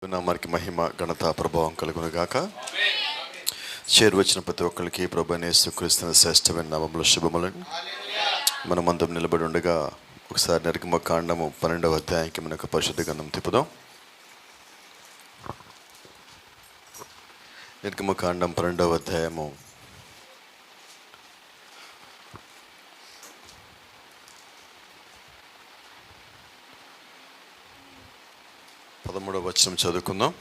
నామానికి మహిమ ఘనత ప్రభావం కలుగును గాక. చేరువచ్చిన ప్రతి ఒక్కరికి ప్రభువైన యేసుక్రీస్తు శ్రేష్టమైన నామములో శుభములను. మనమందరం నిలబడి ఉండగా ఒకసారి నిర్గమకాండము 12వ అధ్యాయానికి మనకు పరిశుద్ధ గ్రంథం తిప్పుదాం. నిర్గమకాండం 12వ అధ్యాయము 13వ వచనం చదువుకుందాం.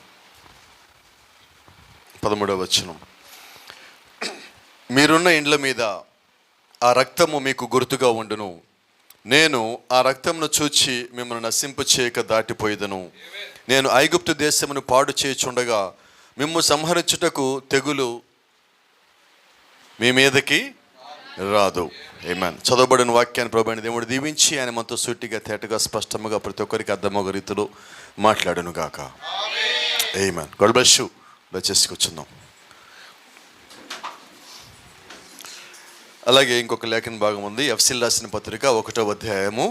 13వ వచనం. మీరున్న ఇండ్ల మీద ఆ రక్తము మీకు గుర్తుగా ఉండును. నేను ఆ రక్తమును చూచి మిమ్మల్ని నశింపు చేయక దాటిపోయేదను. నేను ఐగుప్తు దేశమును పాడు చేయుచుండగా మిమ్ము సంహరించుటకు తెగులు మీ మీదకి రాదు. ఆమేన్. చదవబడిన వాక్యాన్ని ప్రభువైన దేవుడు దీవించి ఆయన మనతో సూటిగా తేటగా స్పష్టంగా ప్రతి ఒక్కరికి అర్థమయ్యే రీతిలో మాట్లాడును గాక. ఆమేన్. God bless you. దయచేసి కూర్చుందాం. అలాగే ఇంకొక లేఖన భాగం ఉంది. ఎఫెసీయులకు రాసిన పత్రిక 1వ అధ్యాయము,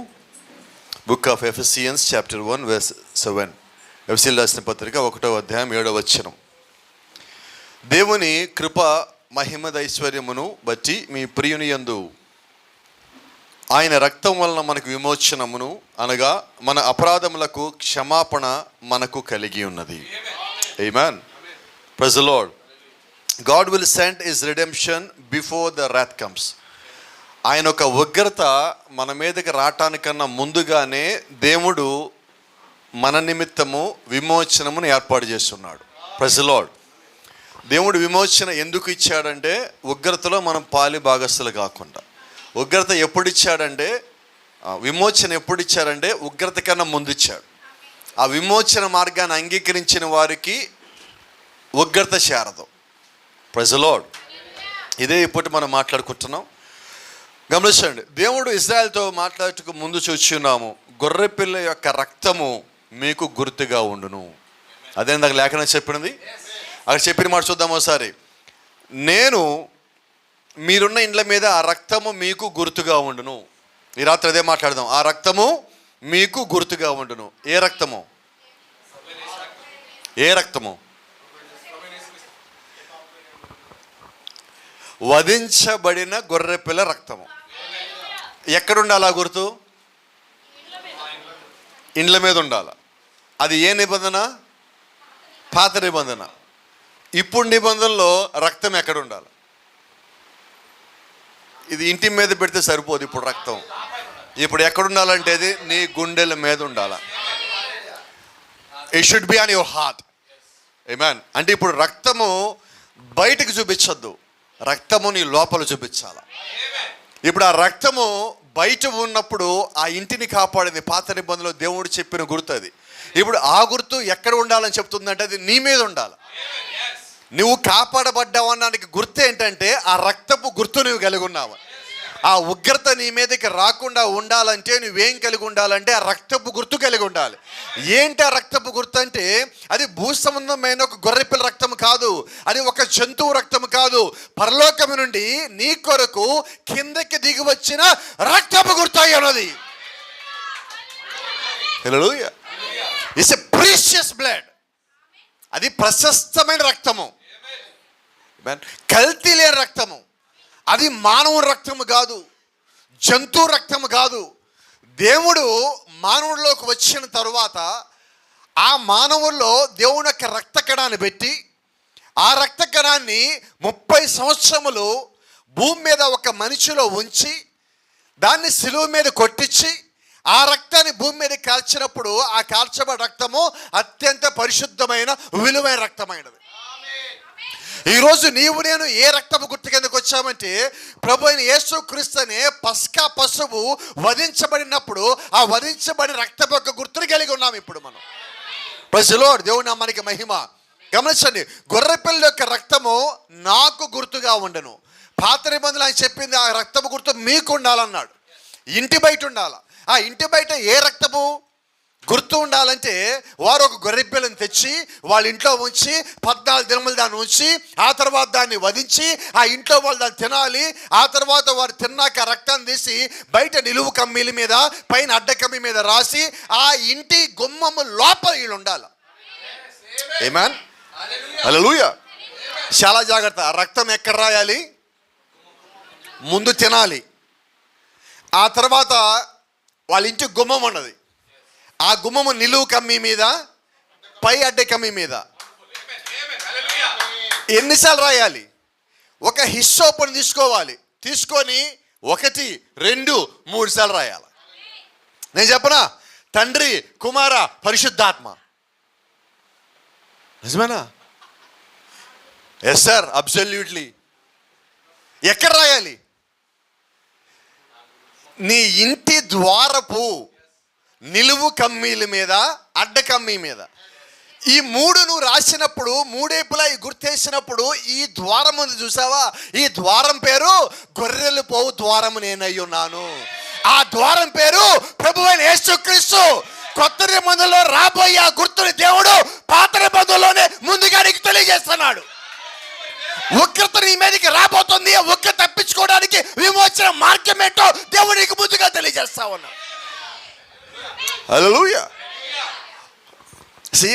book of Ephesians chapter 1 verse 7. ఎఫెసీయులకు రాసిన పత్రిక 1వ అధ్యాయం 7వ వచనం. దేవుని కృప మహిమదైశ్వర్యమును బట్టి మీ ప్రియుని యందు ఆయన రక్తం వలన మనకు విమోచనమును అనగా మన అపరాధములకు క్షమాపణ మనకు కలిగి ఉన్నది. Amen. Praise the Lord. God will send his redemption before the wrath comes. ఆయన ఒక ఉగ్రత మన మీదకి రావటానికన్నా ముందుగానే దేవుడు మన నిమిత్తము విమోచనమును ఏర్పాటు చేస్తున్నాడు. Praise the lord. దేవుడు విమోచన ఎందుకు ఇచ్చాడంటే ఉగ్రతలో మనం పాలి భాగస్తులు కాకుండా. ఉగ్రత ఎప్పుడు ఇచ్చాడంటే, విమోచన ఎప్పుడు ఇచ్చాడంటే ఉగ్రత కన్నా ముందు ఇచ్చాడు. ఆ విమోచన మార్గాన్ని అంగీకరించిన వారికి ఉగ్రత చేరదు. Praise the lord. ఇదే ఇప్పుడు మనం మాట్లాడుకుంటున్నాం. గమనించండి, దేవుడు ఇశ్రాయేలుతో మాట్లాడుటకు ముందు చూచున్నాము, గొర్రెపిల్ల యొక్క రక్తము మీకు గుర్తుగా ఉండును. అదే నాకు లేఖనం చెప్పినది. అక్కడ చెప్పిన మాట చూద్దాం ఒకసారి. నేను మీరున్న ఇండ్ల మీద ఆ రక్తము మీకు గుర్తుగా ఉండును. ఈ రాత్రి అదే మాట్లాడదాం. ఆ రక్తము మీకు గుర్తుగా ఉండును. ఏ రక్తము? ఏ రక్తము? వధించబడిన గొర్రెపిల్ల రక్తము. ఎక్కడుండాలి ఆ గుర్తు? ఇండ్ల మీద ఉండాలి. అది ఏ నిబంధన? పాత నిబంధన. ఇప్పుడు నిబంధనలో రక్తం ఎక్కడ ఉండాలి? ఇది ఇంటి మీద పెడితే సరిపోదు. ఇప్పుడు రక్తం ఇప్పుడు ఎక్కడ ఉండాలంటే అది నీ గుండెల మీద ఉండాలి. It should be on your heart. Amen. అంటే ఇప్పుడు రక్తము బయటకు చూపించొద్దు, రక్తము నీ లోపల చూపించాలి. ఇప్పుడు ఆ రక్తము బయట ఉన్నప్పుడు ఆ ఇంటిని కాపాడింది పాత నిబంధనలో దేవుడు చెప్పిన గుర్తు అది. ఇప్పుడు ఆ గుర్తు ఎక్కడ ఉండాలని చెప్తుందంటే అది నీ మీద ఉండాలి. నువ్వు కాపాడబడ్డావు అన్నానికి గుర్తు ఏంటంటే ఆ రక్తపు గుర్తు నువ్వు కలిగి ఉన్నావు. ఆ ఉగ్రత నీ మీదకి రాకుండా ఉండాలంటే నువ్వేం కలిగి ఉండాలంటే ఆ రక్తపు గుర్తు కలిగి ఉండాలి. ఏంటి ఆ రక్తపు గుర్తు అంటే అది భూసంబంధమైన ఒక గొర్రెపిల్ల రక్తం కాదు, అది ఒక జంతువు రక్తం కాదు. పరలోకము నుండి నీ కొరకు కిందకి దిగి వచ్చిన రక్తపు గుర్తు అయి ఉన్నది. Hallelujah. It's a precious blood. అది ప్రశస్తమైన రక్తము, కల్తీ లేని రక్తము. అది మానవుని రక్తము కాదు, జంతువు రక్తము కాదు. దేవుడు మానవుడిలోకి వచ్చిన తరువాత ఆ మానవుల్లో దేవుని యొక్క రక్త కణాన్ని పెట్టి ఆ రక్త కణాన్ని 30 సంవత్సరములు భూమి మీద ఒక మనిషిలో ఉంచి దాన్ని సిలువ మీద కొట్టించి ఆ రక్తాన్ని భూమి మీద కాల్చినప్పుడు ఆ కాల్చబడిన రక్తము అత్యంత పరిశుద్ధమైన విలువైన రక్తమైనది. ఈరోజు నీవు నేను ఏ రక్తపు గుర్తు కిందకు వచ్చామంటే ప్రభు అయిన యేసుక్రీస్తు అనే పస్కా పశువు వధించబడినప్పుడు ఆ వధించబడిన రక్తపు యొక్క గుర్తుని కలిగి ఉన్నాం ఇప్పుడు మనం. Praise the lord. దేవుని నామానికి మహిమ. గమనించండి, గొర్రెపిల్ల యొక్క రక్తము నాకు గుర్తుగా ఉండను. పాత నిబంధనలు ఆయన చెప్పింది ఆ రక్తపు గుర్తు మీకు ఉండాలన్నాడు. ఇంటి బయట ఉండాలి. ఆ ఇంటి బయట ఏ రక్తము గుర్తు ఉండాలంటే వారు ఒక గొర్రెపిల్లని తెచ్చి వాళ్ళ ఇంట్లో ఉంచి 14 దినములు దాన్ని ఉంచి ఆ తర్వాత దాన్ని వధించి ఆ ఇంట్లో వాళ్ళు దాన్ని తినాలి. ఆ తర్వాత వారు తిన్నాక రక్తాన్ని తీసి బయట నిలువు కమ్మీల మీద పైన అడ్డ కమ్మీ మీద రాసి ఆ ఇంటి గుమ్మము లోపల వీళ్ళు ఉండాలి. ఆమేన్. హల్లెలూయా. చాలా జాగ్రత్త. ఆ రక్తం ఎక్కడ రాయాలి? ముందు తినాలి. ఆ తర్వాత వాళ్ళ ఇంటి గుమ్మం ఉన్నది. ఆ గుమ్మము నిలువు కమ్మి మీద, పై అడ్డ కమ్మి మీద. ఎన్నిసార్లు రాయాలి? ఒక హిస్సోపుని తీసుకోవాలి. తీసుకొని 1, 2, 3 సార్లు రాయాలి. నేను చెప్పనా? తండ్రి, కుమార, పరిశుద్ధాత్మ. నిజమేనా? Yes sir, absolutely. ఎక్కడ రాయాలి? నీ ఇంటి ద్వారపు నిలువు కమ్మీల మీద, అడ్డ కమ్మీ మీద. ఈ 3 నువ్వు రాసినప్పుడు, 3 వైపులా ఈ గుర్తేసినప్పుడు, ఈ ద్వారం ఉంది చూసావా? ఈ ద్వారం పేరు గొర్రెలు పోవు ద్వారము నేనై ఉన్నాను. ఆ ద్వారం పేరు ప్రభువైన యేసుక్రీస్తు. కొత్త నిబంధనలో రాబోయే ఆ గుర్తుని దేవుడు పాత నిబంధనలోనే ముందుగా నీకు తెలియజేస్తున్నాడు. ఉగ్రత నీ మీదకి రాబోతుంది. ఉగ్రత తప్పించుకోవడానికి విమోచన మార్గం ఏంటో దేవుడు నీకు ముందుగా తెలియజేస్తా ఉన్నాడు. హల్లెలూయా.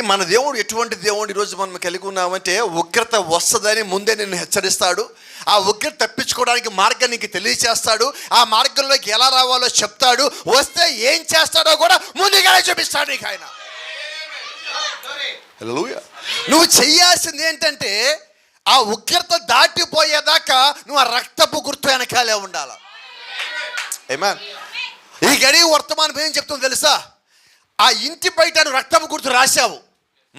మన దేవుడు ఎటువంటి దేవుడు ఈరోజు మనం కలిగి ఉన్నామంటే, ఉగ్రత వస్తుందని ముందే నిన్ను హెచ్చరిస్తాడు. ఆ ఉగ్రత తప్పించుకోవడానికి మార్గం నీకు తెలియచేస్తాడు. ఆ మార్గంలోకి ఎలా రావాలో చెప్తాడు. వస్తే ఏం చేస్తాడో కూడా ముందుగానే చూపిస్తాడు నీకు ఆయన. హల్లెలూయా. నువ్వు చెయ్యాల్సింది ఏంటంటే, ఆ ఉగ్రత దాటిపోయేదాకా నువ్వు ఆ రక్తపు గుర్తు వెనకాలే ఉండాలి. ఆమేన్. ఈ గడియ వర్తమానం ఏం చెప్తుందో తెలుసా? ఆ ఇంటి బయట నువ్వు రక్తపు గుర్తు రాశావు,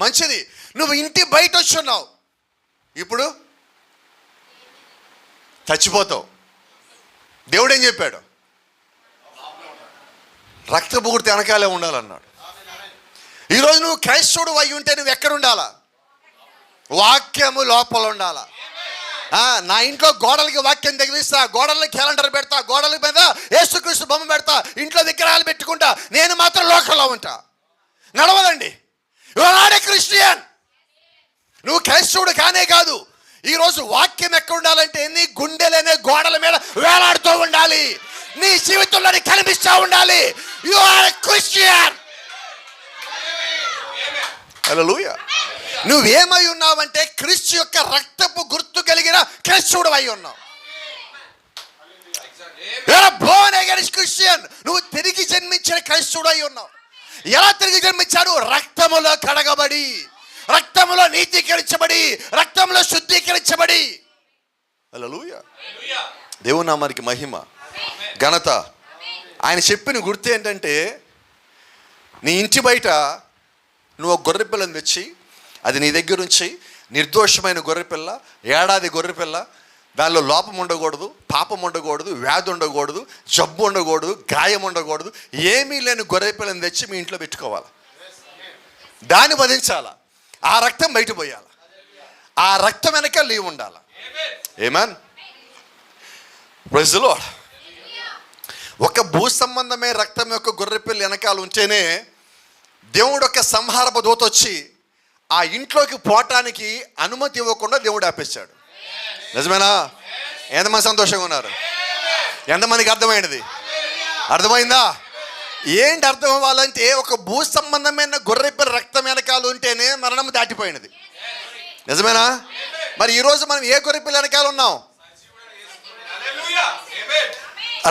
మంచిది. నువ్వు ఇంటి బయట వచ్చున్నావు, ఇప్పుడు చచ్చిపోతావు. దేవుడు ఏం చెప్పాడు? రక్తపు గుర్తు వెనకాలే ఉండాలన్నాడు. ఈరోజు నువ్వు క్రైస్తవుడు అయి ఉంటే నువ్వు ఎక్కడ ఉండాలా? వాక్యము లోపల ఉండాలా. నా ఇంట్లో గోడలకి వాక్యం తగిలిస్తా, గోడలకి క్యాలెండర్ పెడతా, గోడల మీద యేసుక్రీస్తు బొమ్మ పెడతా, ఇంట్లో విగ్రహాలు పెట్టుకుంటా, నేను మాత్రం లోకంలో ఉంటా. నడవదండి. You are not a Christian. నువ్వు క్రైస్తవుడు కానే కాదు. ఈరోజు వాక్యం ఎక్కడ ఉండాలంటే నీ గుండెలనే గోడల మీద వేలాడుతూ ఉండాలి. నీ జీవితంలో కనిపిస్తూ ఉండాలి. You are a Christian. Hallelujah. నువ్వేమై ఉన్నావంటే క్రీస్తు యొక్క రక్తపు గుర్తు కలిగిన క్రైస్తవుడు అయి ఉన్నావు. Born again Christian. నువ్వు తిరిగి జన్మించిన క్రైస్తవుడు అయి ఉన్నావు. ఎలా తిరిగి జన్మించాడు? రక్తములో కడగబడి, రక్తములో నీతీకరించబడి, రక్తంలో శుద్ధీకరించబడి. హల్లెలూయా. దేవుని నామానికి మహిమ, ఘనత. ఆయన చెప్పిన గుర్తు ఏంటంటే, నీ ఇంటి బయట నువ్వు ఒక గొర్రె పిల్లని తెచ్చి, అది నీ దగ్గర ఉంచి, నిర్దోషమైన గొర్రెపిల్ల, ఏడాది గొర్రెపిల్ల, దానిలో లోపం ఉండకూడదు, పాపం ఉండకూడదు, వ్యాధి ఉండకూడదు, జబ్బు ఉండకూడదు, గాయం ఉండకూడదు, ఏమీ లేని గొర్రెపిల్లని తెచ్చి మీ ఇంట్లో పెట్టుకోవాలి. దాన్ని వధించాల. ఆ రక్తం బయట పోయాలి. ఆ రక్తం వెనక లీవ్ ఉండాలి. ఆమేన్. Praise the Lord. ఒక భూ సంబంధమే రక్తం యొక్క గొర్రెపిల్ల వెనకాల ఉంటేనే దేవుడు ఒక సంహారపు దూత వచ్చి ఆ ఇంట్లోకి పోవటానికి అనుమతి ఇవ్వకుండా దేవుడు ఆపేశాడు. నిజమేనా? ఎంతమంది సంతోషంగా ఉన్నారు? ఎంతమందికి అర్థమైనది? అర్థమైందా? ఏంటి అర్థం అవ్వాలంటే, ఒక భూ సంబంధమైన గొర్రెపిల్ల రక్తం వెనకాల ఉంటేనే మరణం దాటిపోయినది. నిజమేనా? మరి ఈరోజు మనం ఏ గొర్రెపిల్ల వెనకాల ఉన్నాం?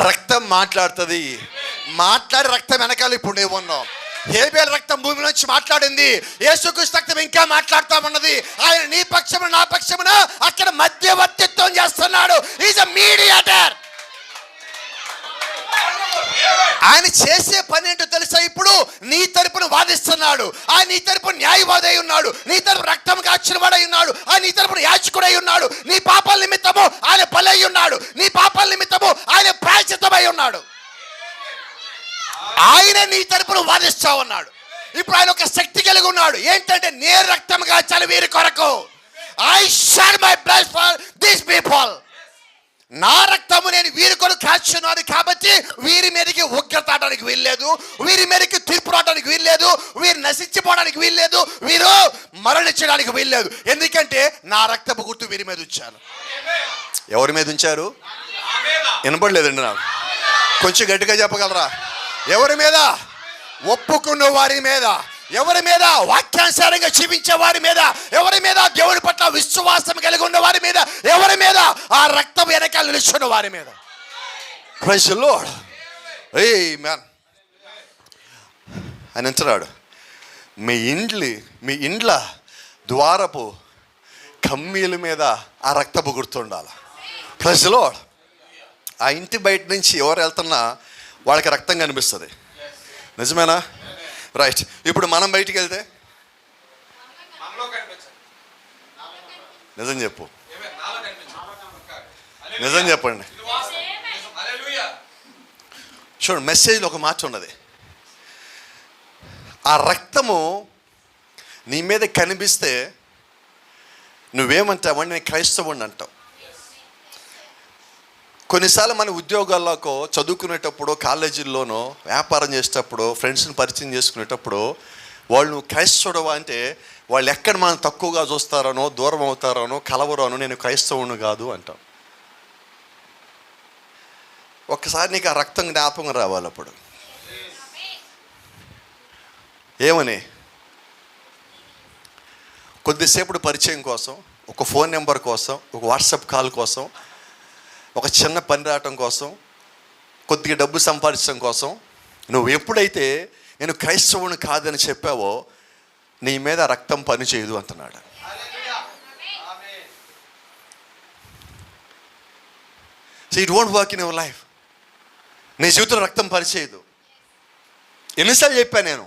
రక్తం మాట్లాడుతుంది. మాట్లాడి రక్తం వెనకాల ఇప్పుడు నువ్వు ఉన్నావు. హేబేలు రక్తం భూమి నుంచి మాట్లాడింది. యేసుక్రీస్తు రక్తం ఇంకా మాట్లాడుతూ ఉన్నది. ఆయన నీ పక్షమున నా పక్షమున అక్కడ మధ్యవర్తిత్వం చేస్తున్నాడు. Is a mediator. ఆయన చేసే పని ఏంటో తెలుసా? ఇప్పుడు నీ తరపున వాదిస్తున్నాడు. ఆయన నీ తరపున న్యాయవాది అయి ఉన్నాడు. నీ తరపు రక్తం కాచిన వాడై ఉన్నాడు. ఆయన నీ తరపున యాజకుడై ఉన్నాడు. నీ పాపాల నిమిత్తము ఆయన బలై ఉన్నాడు. నీ పాపాల నిమిత్తము ఆయన ప్రాయశ్చిత్తమై ఉన్నాడు. ఆయన నీ తరపున వాదిస్తా ఉన్నాడు. ఇప్పుడు ఆయన ఒక శక్తి కలిగి ఉన్నాడు. ఏంటంటే, నేను రక్తం కాచాలి వీరి కొరకు. I shed my blood for this people. నా రక్తము నేను వీరి కొరకు కాచున్నాను కాబట్టి వీరి మీదకి ఉగ్రత ఆడడానికి వీల్లేదు, వీరి మీదకి తీర్పు రావడానికి వీల్లేదు, వీరు నశించిపోవడానికి వీల్లేదు, వీరు మరణించడానికి వీల్లేదు. ఎందుకంటే నా రక్తపు గుర్తు వీరి మీద ఉంచాను. ఎవరి మీద ఉంచారు? వినపడలేదండి నాకు. కొంచెం గట్టిగా చెప్పగలరా? ఎవరి మీద? ఒప్పుకున్న వారి మీద. ఎవరి మీద వాక్యానుసారంగా జీవించే వారి మీద, ఎవరి మీద దేవుడి పట్ల విశ్వాసం కలిగి ఉన్న వారి మీద, ఎవరి మీద ఆ రక్తం వెనకాల నిలుచున్న వారి మీద. Praise the Lord. ఆమేన్. ఆయన అంటున్నాడు, మీ ఇండ్ల ద్వారపు కమ్మీల మీద ఆ రక్తపు గుర్తుండాలి. Praise the Lord. ఆ ఇంటి బయట నుంచి ఎవరు వెళ్తున్నా వాళ్ళకి రక్తం కనిపిస్తుంది. నిజమేనా? రైట్. ఇప్పుడు మనం బయటికి వెళ్తే నిజం చెప్పు, నిజం చెప్పండి. చూడండి, మెసేజ్లో ఒక మాట ఉన్నది. ఆ రక్తము నీ మీద కనిపిస్తే నువ్వేమంటావండి? నేను క్రైస్తవుని అంటావు. కొన్నిసార్లు మన ఉద్యోగాల్లోకో, చదువుకునేటప్పుడు, కాలేజీల్లోనో, వ్యాపారం చేసేటప్పుడు, ఫ్రెండ్స్ని పరిచయం చేసుకునేటప్పుడు వాళ్ళు క్రైస్తవుడవా అంటే వాళ్ళు ఎక్కడ మనం తక్కువగా చూస్తారనో, దూరం అవుతారనో, కలవరానో, నేను క్రైస్తవుని కాదు అంటాం. ఒక్కసారి నీకు ఆ రక్తం జ్ఞాపకం రావాలి. అప్పుడు ఏమని? కొద్దిసేపు పరిచయం కోసం, ఒక ఫోన్ నెంబర్ కోసం, ఒక వాట్సాప్ కాల్ కోసం, ఒక చిన్న పని రావటం కోసం, కొద్దిగా డబ్బు సంపాదించడం కోసం నువ్వు ఎప్పుడైతే నేను క్రైస్తవుని కాదని చెప్పావో నీ మీద రక్తం పని చేయదు అంటున్నాడు. So it won't work in your life. నీ జీవితంలో రక్తం పనిచేయదు. ఎన్నిసార్లు చెప్పాను నేను?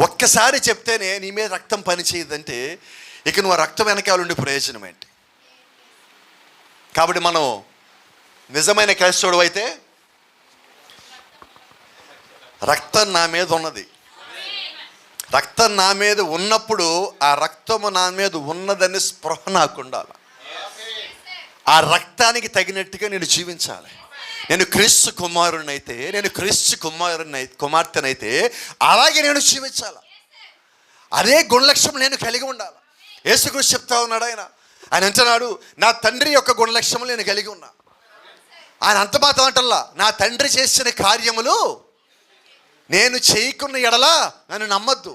ఒక్కసారి చెప్తేనే నీ మీద రక్తం పనిచేయదంటే ఇక నువ్వు రక్తం వెనకాల ఉండే ప్రయోజనం ఏంటి? కాబట్టి మనం నిజమైన క్రైస్తవుడు అయితే రక్తం నా మీద ఉన్నది. రక్తం నా మీద ఉన్నప్పుడు ఆ రక్తము నా మీద ఉన్నదని స్పృహ నాకు ఉండాలి. ఆ రక్తానికి తగినట్టుగా నేను జీవించాలి. నేను క్రీస్తు కుమారునైతే, నేను క్రీస్తు కుమార్తెనైతే అలాగే నేను జీవించాలి. అదే గుణలక్ష్యం నేను కలిగి ఉండాలి. యేసుక్రీస్తు చెప్తా ఉన్నాడు. ఆయన అంటున్నాడు, నా తండ్రి యొక్క గుణలక్ష్యములు నేను కలిగి ఉన్నా. ఆయన అంత మాత్రం అంటల్లా, నా తండ్రి చేసిన కార్యములు నేను చేయకున్న ఎడల నన్ను నమ్మద్దు.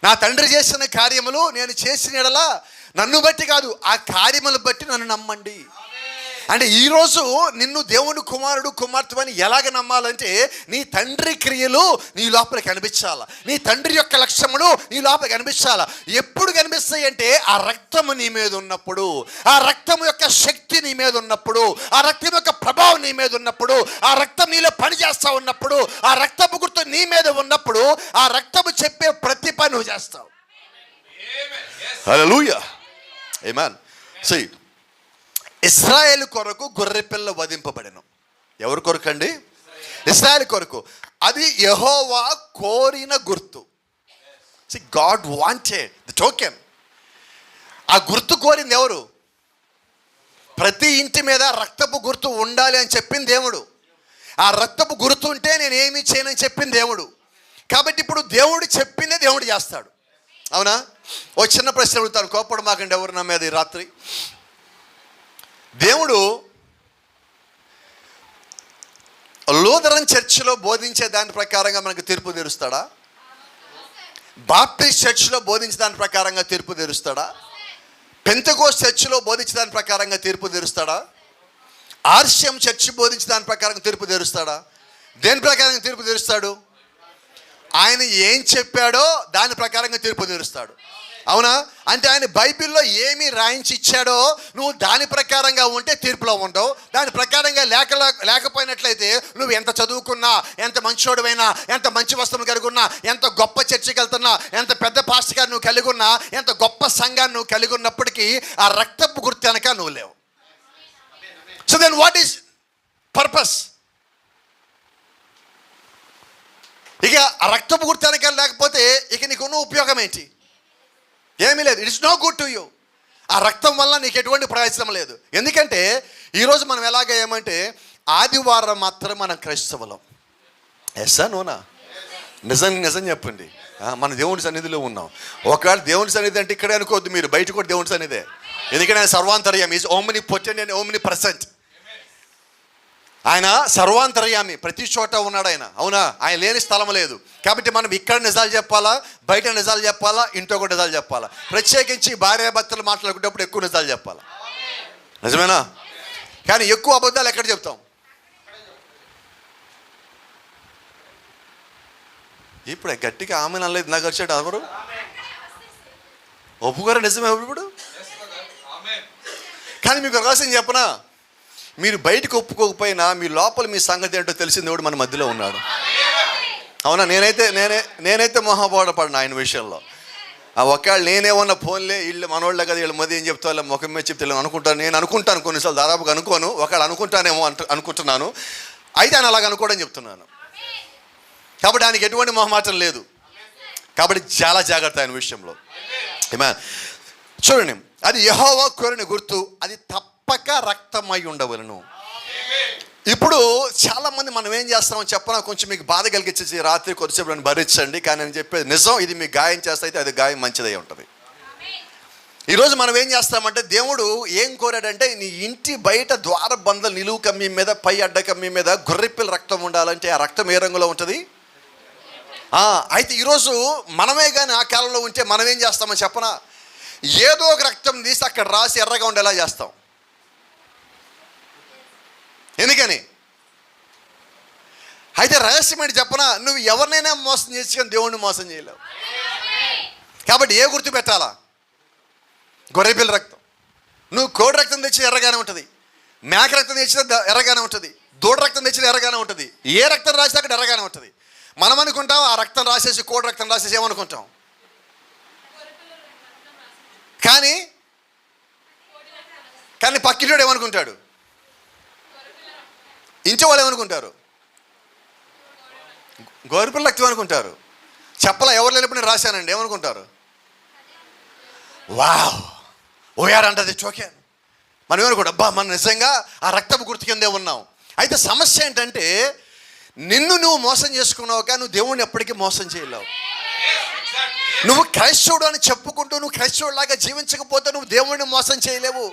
నా తండ్రి చేసిన కార్యములు నేను చేసిన ఎడల నన్ను బట్టి కాదు, ఆ కార్యములు బట్టి నన్ను నమ్మండి. అంటే ఈరోజు నిన్ను దేవుని కుమారుడు కుమార్తె అని ఎలాగ నమ్మాలంటే నీ తండ్రి క్రియలు నీ లోపల కనిపించాలా, నీ తండ్రి యొక్క లక్ష్యములు నీ లోపల కనిపించాలా. ఎప్పుడు కనిపిస్తాయి అంటే ఆ రక్తము నీ మీద ఉన్నప్పుడు, ఆ రక్తము యొక్క శక్తి నీ మీద ఉన్నప్పుడు, ఆ రక్తం యొక్క ప్రభావం నీ మీద ఉన్నప్పుడు, ఆ రక్తం నీలో పనిచేస్తా ఉన్నప్పుడు, ఆ రక్తపు గుర్తు నీ మీద ఉన్నప్పుడు ఆ రక్తము చెప్పే ప్రతి పని నువ్వు చేస్తావు. హల్లెలూయా. ఆమేన్. సీ, ఇశ్రాయేలు కొరకు గొర్రెపిల్ల వధింపబడెను. ఎవరి కొరకు అండి? ఇశ్రాయేలు కొరకు. అది యెహోవా కోరిన గుర్తు. See, God wanted the token. ఆ గుర్తు కోరింది ఎవరు? ప్రతి ఇంటి మీద రక్తపు గుర్తు ఉండాలి అని చెప్పింది దేవుడు. ఆ రక్తపు గుర్తు ఉంటే నేను ఏమీ చేయనని చెప్పింది దేవుడు. కాబట్టి ఇప్పుడు దేవుడు చెప్పిందే దేవుడు చేస్తాడు. అవునా? ఓ చిన్న ప్రశ్న అడుగుతాను, కోపడు మాకండి ఎవరు నా మీద ఈ రాత్రి. దేవుడు లూథరన్ చర్చిలో బోధించే దాని ప్రకారంగా మనకు తీర్పు తీరుస్తాడా? బాప్టిస్ట్ చర్చిలో బోధించే దాని ప్రకారంగా తీర్పు తీరుస్తాడా? పెంతెకోస్తు చర్చిలో బోధించే దాని ప్రకారంగా తీర్పు తీరుస్తాడా? ఆర్సిఎం చర్చి బోధించే దాని ప్రకారంగా తీర్పు తీరుస్తాడా? దేని ప్రకారంగా తీర్పు తీరుస్తాడు? ఆయన ఏం చెప్పాడో దాని ప్రకారంగా తీర్పు తీరుస్తాడు. అవునా? అంటే ఆయన బైబిల్లో ఏమి రాయించి ఇచ్చాడో నువ్వు దాని ప్రకారంగా ఉంటే తీర్పులో ఉండవు. దాని ప్రకారంగా లేకపోయినట్లయితే నువ్వు ఎంత చదువుకున్నా, ఎంత మంచోడువైనా, ఎంత మంచి వస్తువులు కలిగి ఉన్నా, ఎంత గొప్ప చర్చికి వెళ్తున్నా, ఎంత పెద్ద పాస్టర్ గారు నువ్వు కలిగి ఉన్నా, ఎంత గొప్ప సంఘాన్ని నువ్వు కలిగి ఉన్నప్పటికీ ఆ రక్తపు గుర్తు వెనక నువ్వు లేవు. So then what is purpose? ఇక ఆ రక్తపు గుర్తు వెనక లేకపోతే ఇక నీకున్న ఉపయోగం ఏంటి? ఏమీ లేదు. It's no good to you. ఆ రక్తం వల్ల నీకు ఎటువంటి ప్రయోజనం లేదు. ఎందుకంటే ఈరోజు మనం ఎలాగ ఏమంటే ఆదివారం మాత్రం మనం క్రైస్తవులం. ఎస్సా నోనా? నిజం చెప్పండి. మన దేవుని సన్నిధిలో ఉన్నాం. ఒకవేళ దేవుని సన్నిధి అంటే ఇక్కడే అనుకోవద్దు, మీరు బయట కూడా దేవుని సన్నిధే. ఎందుకంటే ఆయన సర్వాంతర్యం, is omnipotent and omnipresent. ఆయన సర్వాంతర్యామి, ప్రతి చోట ఉన్నాడు ఆయన. అవునా? ఆయన లేని స్థలం లేదు. కాబట్టి మనం ఇక్కడ నిజాలు చెప్పాలా, బయట నిజాలు చెప్పాలా, ఇంట్లో కూడా నిజాలు చెప్పాలా. ప్రత్యేకించి భార్యాభర్తలు మాట్లాడుకునేటప్పుడు ఎక్కువ నిజాలు చెప్పాలా. నిజమేనా? కానీ ఎక్కువ అబద్ధాలు ఎక్కడ చెప్తాం? ఇప్పుడు గట్టిగా ఆమె నల్లది నాకు వచ్చాడు ఎవరు ఒప్పుకోరా? నిజమే ఇప్పుడు. కానీ మీకు రహస్యం చెప్పనా, మీరు బయటకు ఒప్పుకోకపోయినా మీ లోపల మీ సంగతి ఏంటో తెలిసిన దేవుడు మన మధ్యలో ఉన్నాడు. అవునా? నేనైతే మొహబాటపడిన ఆయన విషయంలో. ఒకవేళ నేనేమన్నా ఫోన్లే వీళ్ళు మనోళ్ళే కదా, వీళ్ళ మధ్య ఏం చెప్తా, వాళ్ళ ముఖం మీద చెప్తే అనుకుంటాను. నేను అనుకుంటాను కొన్నిసార్లు, దాదాపుగా అనుకోను, ఒకవేళ అనుకుంటానేమో అనుకుంటున్నాను. అయితే ఆయన అలాగ అనుకోవడం చెప్తున్నాను. కాబట్టి ఆయనకి ఎటువంటి మొహమాటం లేదు. కాబట్టి చాలా జాగ్రత్త ఆయన విషయంలో. చూడండి, అది యెహోవా కోరిన గుర్తు, అది తప్పక రక్తమై ఉండవలను. ఇప్పుడు చాలామంది మనం ఏం చేస్తామని చెప్పనా, కొంచెం మీకు బాధ కలిగించేసి రాత్రి కొద్దిసేపు నన్ను భరించండి, కానీ నేను చెప్పేది నిజం. ఇది మీకు గాయం చేస్తే అయితే అది గాయం మంచిదై ఉంటుంది. ఈరోజు మనం ఏం చేస్తామంటే, దేవుడు ఏం కోరాడంటే, నీ ఇంటి బయట ద్వారబంధ నిలువు కమ్మి మీద, పై అడ్డ కమ్మి మీద గొర్రెపిల్ల రక్తం ఉండాలంటే ఆ రక్తం ఏ రంగులో ఉంటుంది? అయితే ఈరోజు మనమే కానీ ఆ కాలంలో ఉంటే మనం ఏం చేస్తామని చెప్పనా, ఏదో ఒక రక్తం తీసి అక్కడ రాసి ఎర్రగా ఉండేలా చేస్తాం. ఎందుకని? అయితే రహస్యం ఏంటి చెప్పనా, నువ్వు ఎవరినైనా మోసం చేసి కానీ దేవుణ్ణి మోసం చేయలేవు. కాబట్టి ఏ గుర్తు పెట్టాలా? గొర్రెపిల్ల రక్తం. నువ్వు కోడి రక్తం తెచ్చి ఎర్రగానే ఉంటుంది, మేక రక్తం తెచ్చినా ఎర్రగానే ఉంటుంది, దూడ రక్తం తెచ్చినా ఎర్రగానే ఉంటుంది. ఏ రక్తం రాసినా అక్కడ ఎర్రగానే ఉంటుంది. మనం అనుకుంటాం ఆ రక్తం రాసేసి, కోడి రక్తం రాసేసి ఏమనుకుంటాం. కానీ పక్కింటోడు ఏమనుకుంటాడు, ఇంటి వాళ్ళు ఏమనుకుంటారు, గొర్రెపిల్ల రక్తం అనుకుంటారు. చెప్పలా, ఎవరు లేనప్పుడు నేను రాశానండి ఏమనుకుంటారు, వావ్ ఓయార్ అంటది చోకాను. మనం ఏమనుకుంటాం, అబ్బా మనం నిజంగా ఆ రక్తపు గుర్తు కిందే ఉన్నాం. అయితే సమస్య ఏంటంటే, నిన్ను నువ్వు మోసం చేసుకున్నావు కానీ నువ్వు దేవుణ్ణి ఎప్పటికీ మోసం చేయలేవు. నువ్వు క్రైస్తవుడు అని చెప్పుకుంటూ నువ్వు క్రైస్తవుడిలాగా జీవించకపోతే నువ్వు దేవుణ్ణి మోసం చేయలేవు.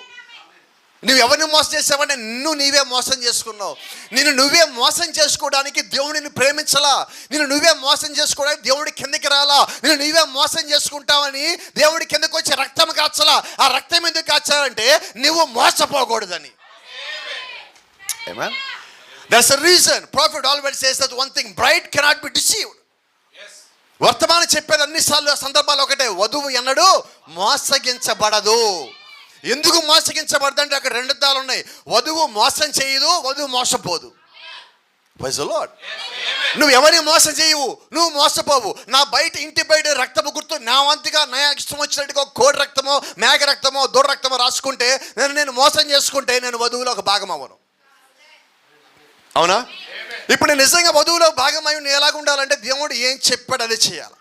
నువ్వు ఎవరిని మోసం చేసావంటే నిన్ను నీవే మోసం చేసుకున్నావు. నిన్ను నువ్వే మోసం చేసుకోవడానికి దేవుడిని ప్రేమించలా, నిన్ను నువ్వే మోసం చేసుకోవడానికి దేవుడి కిందకి రాలా, నిన్ను నీవే మోసం చేసుకుంటావని దేవుడి కిందకి వచ్చి రక్తం కాచలా. ఆ రక్తం ఎందుకు కాచాలంటే నువ్వు మోసపోకూడదని. Amen. That's the reason prophet always says that one thing, bride cannot be deceived. వర్తమానం చెప్పేది అన్నిసార్లు సందర్భాలు ఒకటే, వధువు ఎన్నడూ మోసగించబడదు. ఎందుకు మోసగించబడదు అంటే అక్కడ రెండు అర్థాలు ఉన్నాయి. వధువు మోసం చేయదు, వధువు మోసపోదు. Praise the Lord. నువ్వు ఎవరిని మోసం చేయవు, నువ్వు మోసపోవు. నా బయట ఇంటి బయట రక్తము గుర్తు నా వంతుగా నా ఇష్టం వచ్చినట్టుగా కోడి రక్తమో మేక రక్తమో దూడ రక్తమో రాసుకుంటే నేను మోసం చేసుకుంటే నేను వధువులో ఒక భాగం అవ్వను. అవునా? ఇప్పుడు నేను నిజంగా వధువులో భాగమై నేను ఎలాగ ఉండాలంటే, దేవుడు ఏం చెప్పాడు అదే చేయాలి.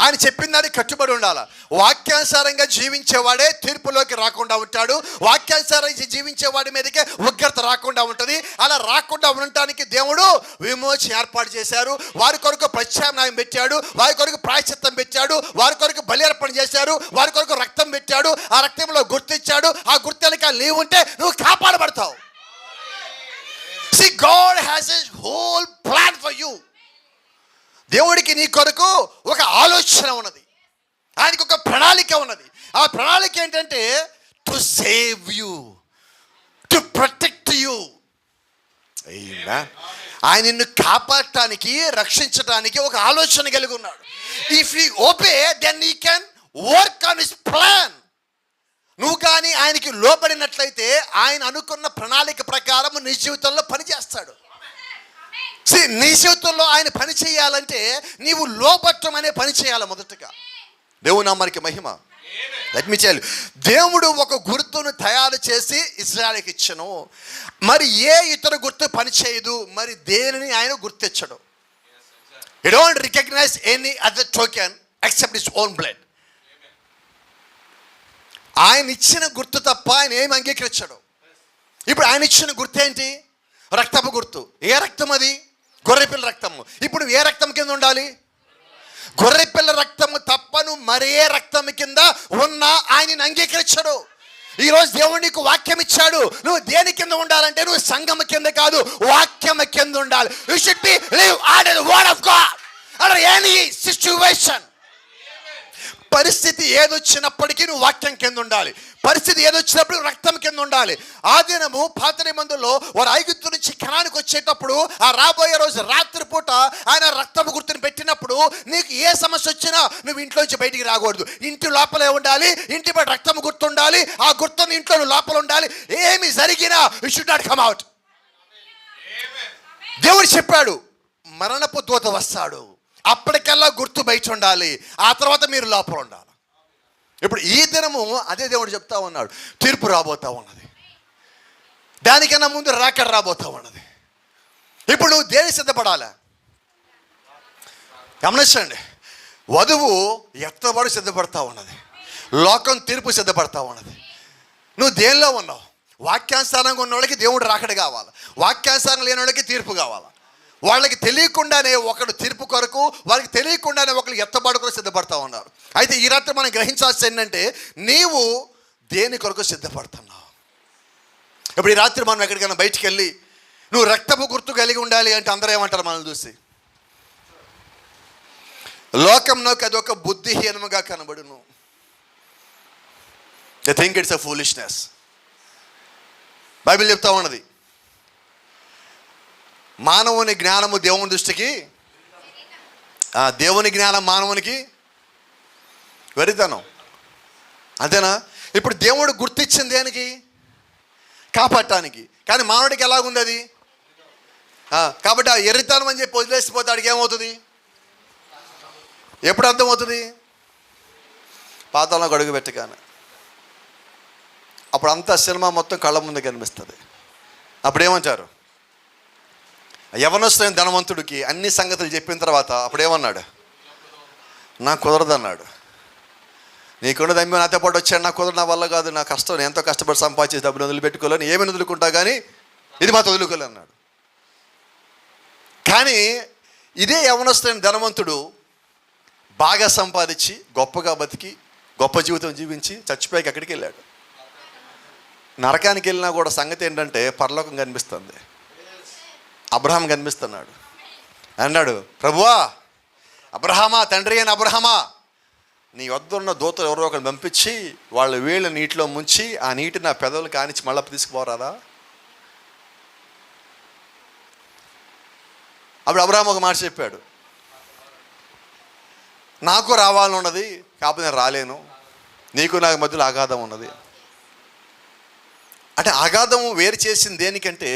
ఆయన చెప్పిన దానికి కట్టుబడి ఉండాలి. వాక్యానుసారంగా జీవించేవాడే తీర్పులోకి రాకుండా ఉంటాడు. వాక్యానుసారంగా జీవించేవాడి మీదకే ఉగ్రత రాకుండా ఉంటుంది. అలా రాకుండా ఉండటానికి దేవుడు విమోచన ఏర్పాటు చేశారు. వారి కొరకు ప్రత్యామ్నాయం పెట్టాడు, వారి కొరకు ప్రాయశ్చిత్తం పెట్టాడు, వారి కొరకు బలి అర్పణ చేశారు, వారి కొరకు రక్తం పెట్టాడు. ఆ రక్తంలో గుర్తిచ్చాడు. ఆ గుర్తెనక నీవు ఉంటే నువ్వు కాపాడబడతావు. See, God has a whole plan for you. దేవుడికి నీ కొరకు ఒక ఆలోచన ఉన్నది, ఆయనకు ఒక ప్రణాళిక ఉన్నది. ఆ ప్రణాళిక ఏంటంటే to save you, to protect you. ఆయన నిన్ను కాపాడటానికి, రక్షించడానికి ఒక ఆలోచన కలిగి ఉన్నాడు. If you obey then he can work on his plan. నువ్వు కానీ ఆయనకి లోబడినట్లయితే ఆయన అనుకున్న ప్రణాళిక ప్రకారం నీ జీవితంలో పనిచేస్తాడు. నీ జీవితంలో ఆయన పని చేయాలంటే నీవు లోబట్టం అనే పని చేయాలి మొదటగా. దేవుని నామానికి మహిమ. లెట్ మీ టెల్ యు, దేవుడు ఒక గుర్తును తయారు చేసి ఇశ్రాయేలుకి ఇచ్చను. మరి ఏ ఇతర గుర్తు పని చేయదు, మరి దేనిని ఆయన గుర్తించడు. He don't recognise any other token except his own blood. ఆయన ఇచ్చిన గుర్తు తప్ప ఆయన ఏమి అంగీకరించడు. ఇప్పుడు ఆయన ఇచ్చిన గుర్తు ఏంటి? రక్తపు గుర్తు. ఏ రక్తం అది? గొర్రెపిల్ల రక్తము. ఇప్పుడు ఏ రక్తం కింద ఉండాలి? గొర్రెపిల్ల రక్తము తప్ప నువ్వు మరే రక్తం కింద ఉన్నా ఆయనని అంగీకరించడు. ఈరోజు దేవుడు నీకు వాక్యం ఇచ్చాడు. నువ్వు దేని కింద ఉండాలంటే నువ్వు సంఘం కింద కాదు, వాక్యం కింద ఉండాలి. You should be live under the word of God under any situation. పరిస్థితి ఏదొచ్చినప్పటికీ నువ్వు వాక్యం కింద ఉండాలి. పరిస్థితి ఏదొచ్చినప్పుడు రక్తం కింద ఉండాలి. ఆ దినము పాత నిబంధనలో వారు ఐగుప్తు నుంచి కనానికి వచ్చేటప్పుడు ఆ రాబోయే రోజు రాత్రిపూట ఆయన రక్తపు గుర్తుని పెట్టినప్పుడు నీకు ఏ సమస్య వచ్చినా నువ్వు ఇంట్లోంచి బయటికి రాకూడదు. ఇంటి లోపలే ఉండాలి. ఇంటి పై రక్తం గుర్తు ఉండాలి. ఆ గుర్తుని ఇంట్లో లోపల ఉండాలి. ఏమి జరిగినా you should not come out. దేవుడు చెప్పాడు మరణపు దూత వస్తాడు, అప్పటికల్లా గుర్తు బయట ఉండాలి, ఆ తర్వాత మీరు లోపల ఉండాలి. ఇప్పుడు ఈ దినము అదే దేవుడు చెప్తా ఉన్నాడు, తీర్పు రాబోతా ఉన్నది. దానికన్నా ముందు రాకడ రాబోతా ఉన్నది. ఇప్పుడు నువ్వు దేనికి సిద్ధపడాలా గమనించండి. వధువు ఎత్తబడి సిద్ధపడతా ఉన్నది, లోకం తీర్పు సిద్ధపడతా ఉన్నది. నువ్వు దేనిలో ఉన్నావు? వాక్యానుసారంగా ఉన్న వాళ్ళకి దేవుడు రాకడ కావాలి, వాక్యానుసారం లేని వాళ్ళకి తీర్పు కావాలి. వాళ్ళకి తెలియకుండానే ఒకడు తీర్పు కొరకు, వాళ్ళకి తెలియకుండానే ఒకరు ఎత్తబడి కొరకు సిద్ధపడతా ఉన్నారు. అయితే ఈ రాత్రి మనం గ్రహించాల్సి ఏంటంటే నీవు దేని కొరకు సిద్ధపడుతున్నావు. ఇప్పుడు ఈ రాత్రి మనం ఎక్కడికైనా బయటికి వెళ్ళి నువ్వు రక్తపు గుర్తు కలిగి ఉండాలి అంటే అందరూ ఏమంటారు మనల్ని చూసి? లోకంలోకి అదొక బుద్ధిహీనముగా కనబడును. They think it's a foolishness. Bible చెప్తా ఉన్నది మానవుని జ్ఞానము దేవుని దృష్టికి, దేవుని జ్ఞానం మానవునికి వెరితనం. అంతేనా? ఇప్పుడు దేవుడు గుర్తించింది దేనికి? కాపాడటానికి. కానీ మానవుడికి ఎలాగుంది అది? కాబట్టి ఆ ఎర్రితనం అని చెప్పి వదిలేసిపోతే ఆడికి ఏమవుతుంది? ఎప్పుడు అర్థమవుతుంది? పాతాళంలో అడుగు పెట్టగానే. అప్పుడు అంతా సినిమా మొత్తం కళ్ళ ముందు కనిపిస్తుంది. అప్పుడు ఏమంటారు? యవనస్తులైన ధనవంతుడికి అన్ని సంగతులు చెప్పిన తర్వాత అప్పుడేమన్నాడు? నాకు కుదరదు అన్నాడు. నీకున్న దమ్మి నాతో పాటు వచ్చాడు, నాకు కుదరదు, నా వల్ల కాదు, నా కష్టం, నేను ఎంతో కష్టపడి సంపాదించేసి డబ్బులు వదిలిపెట్టుకోలేను, ఏమైనా వదులుకుంటా కానీ ఇది మాతో వదులుకోలే అన్నాడు. కానీ ఇదే యవనస్తులైన ధనవంతుడు బాగా సంపాదించి గొప్పగా బతికి గొప్ప జీవితం జీవించి చచ్చిపోయాక ఎక్కడికి వెళ్ళాడు? నరకానికి వెళ్ళినా కూడా సంగతి ఏంటంటే పరలోకం కనిపిస్తుంది. అబ్రహాం కనిపిస్తున్నాడు. అన్నాడు, ప్రభువా, అబ్రహామా, తండ్రి అయిన అబ్రహామా, నీ వద్ద ఉన్న దూతలు ఎవరో ఒకరు పంపించి వాళ్ళ వేళ్ళ నీటిలో ముంచి ఆ నీటి నా పెదవులు కానిచ్చి మళ్ళీ తీసుకుపోరాదా? అప్పుడు అబ్రహాం ఒక మాట చెప్పాడు, నాకు రావాలని ఉన్నది, కాకపోతే నేను రాలేను, నీకు నాకు మధ్యలో అగాధం ఉన్నది. అంటే అగాధము వేరు చేసింది దేనికంటే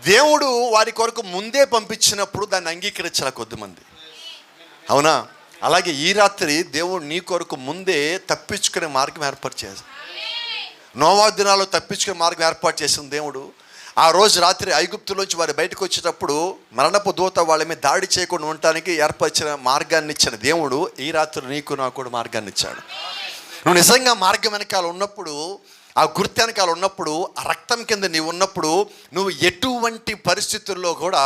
దేవుడు వారి కొరకు ముందే పంపించినప్పుడు దాన్ని అంగీకరించాల కొద్దిమంది. అవునా? అలాగే ఈ రాత్రి దేవుడు నీ కొరకు ముందే తప్పించుకునే మార్గం ఏర్పాటు చేశాడు. నోవా దినాల్లో తప్పించుకునే మార్గం ఏర్పాటు చేసిన దేవుడు ఆ రోజు రాత్రి ఐగుప్తులోంచి వారు బయటకు వచ్చేటప్పుడు మరణపు దూత వాళ్ళ మీద దాడి చేయకుండా ఉండటానికి ఏర్పరిచిన మార్గాన్ని ఇచ్చిన దేవుడు ఈ రాత్రి నీకు నాకు కూడా మార్గాన్ని ఇచ్చాడు. నువ్వు నిజంగా మార్గం వెనకాల ఉన్నప్పుడు, ఆ గుర్తు వెనకాల ఉన్నప్పుడు, ఆ రక్తం కింద నీవు ఉన్నప్పుడు నువ్వు ఎటువంటి పరిస్థితుల్లో కూడా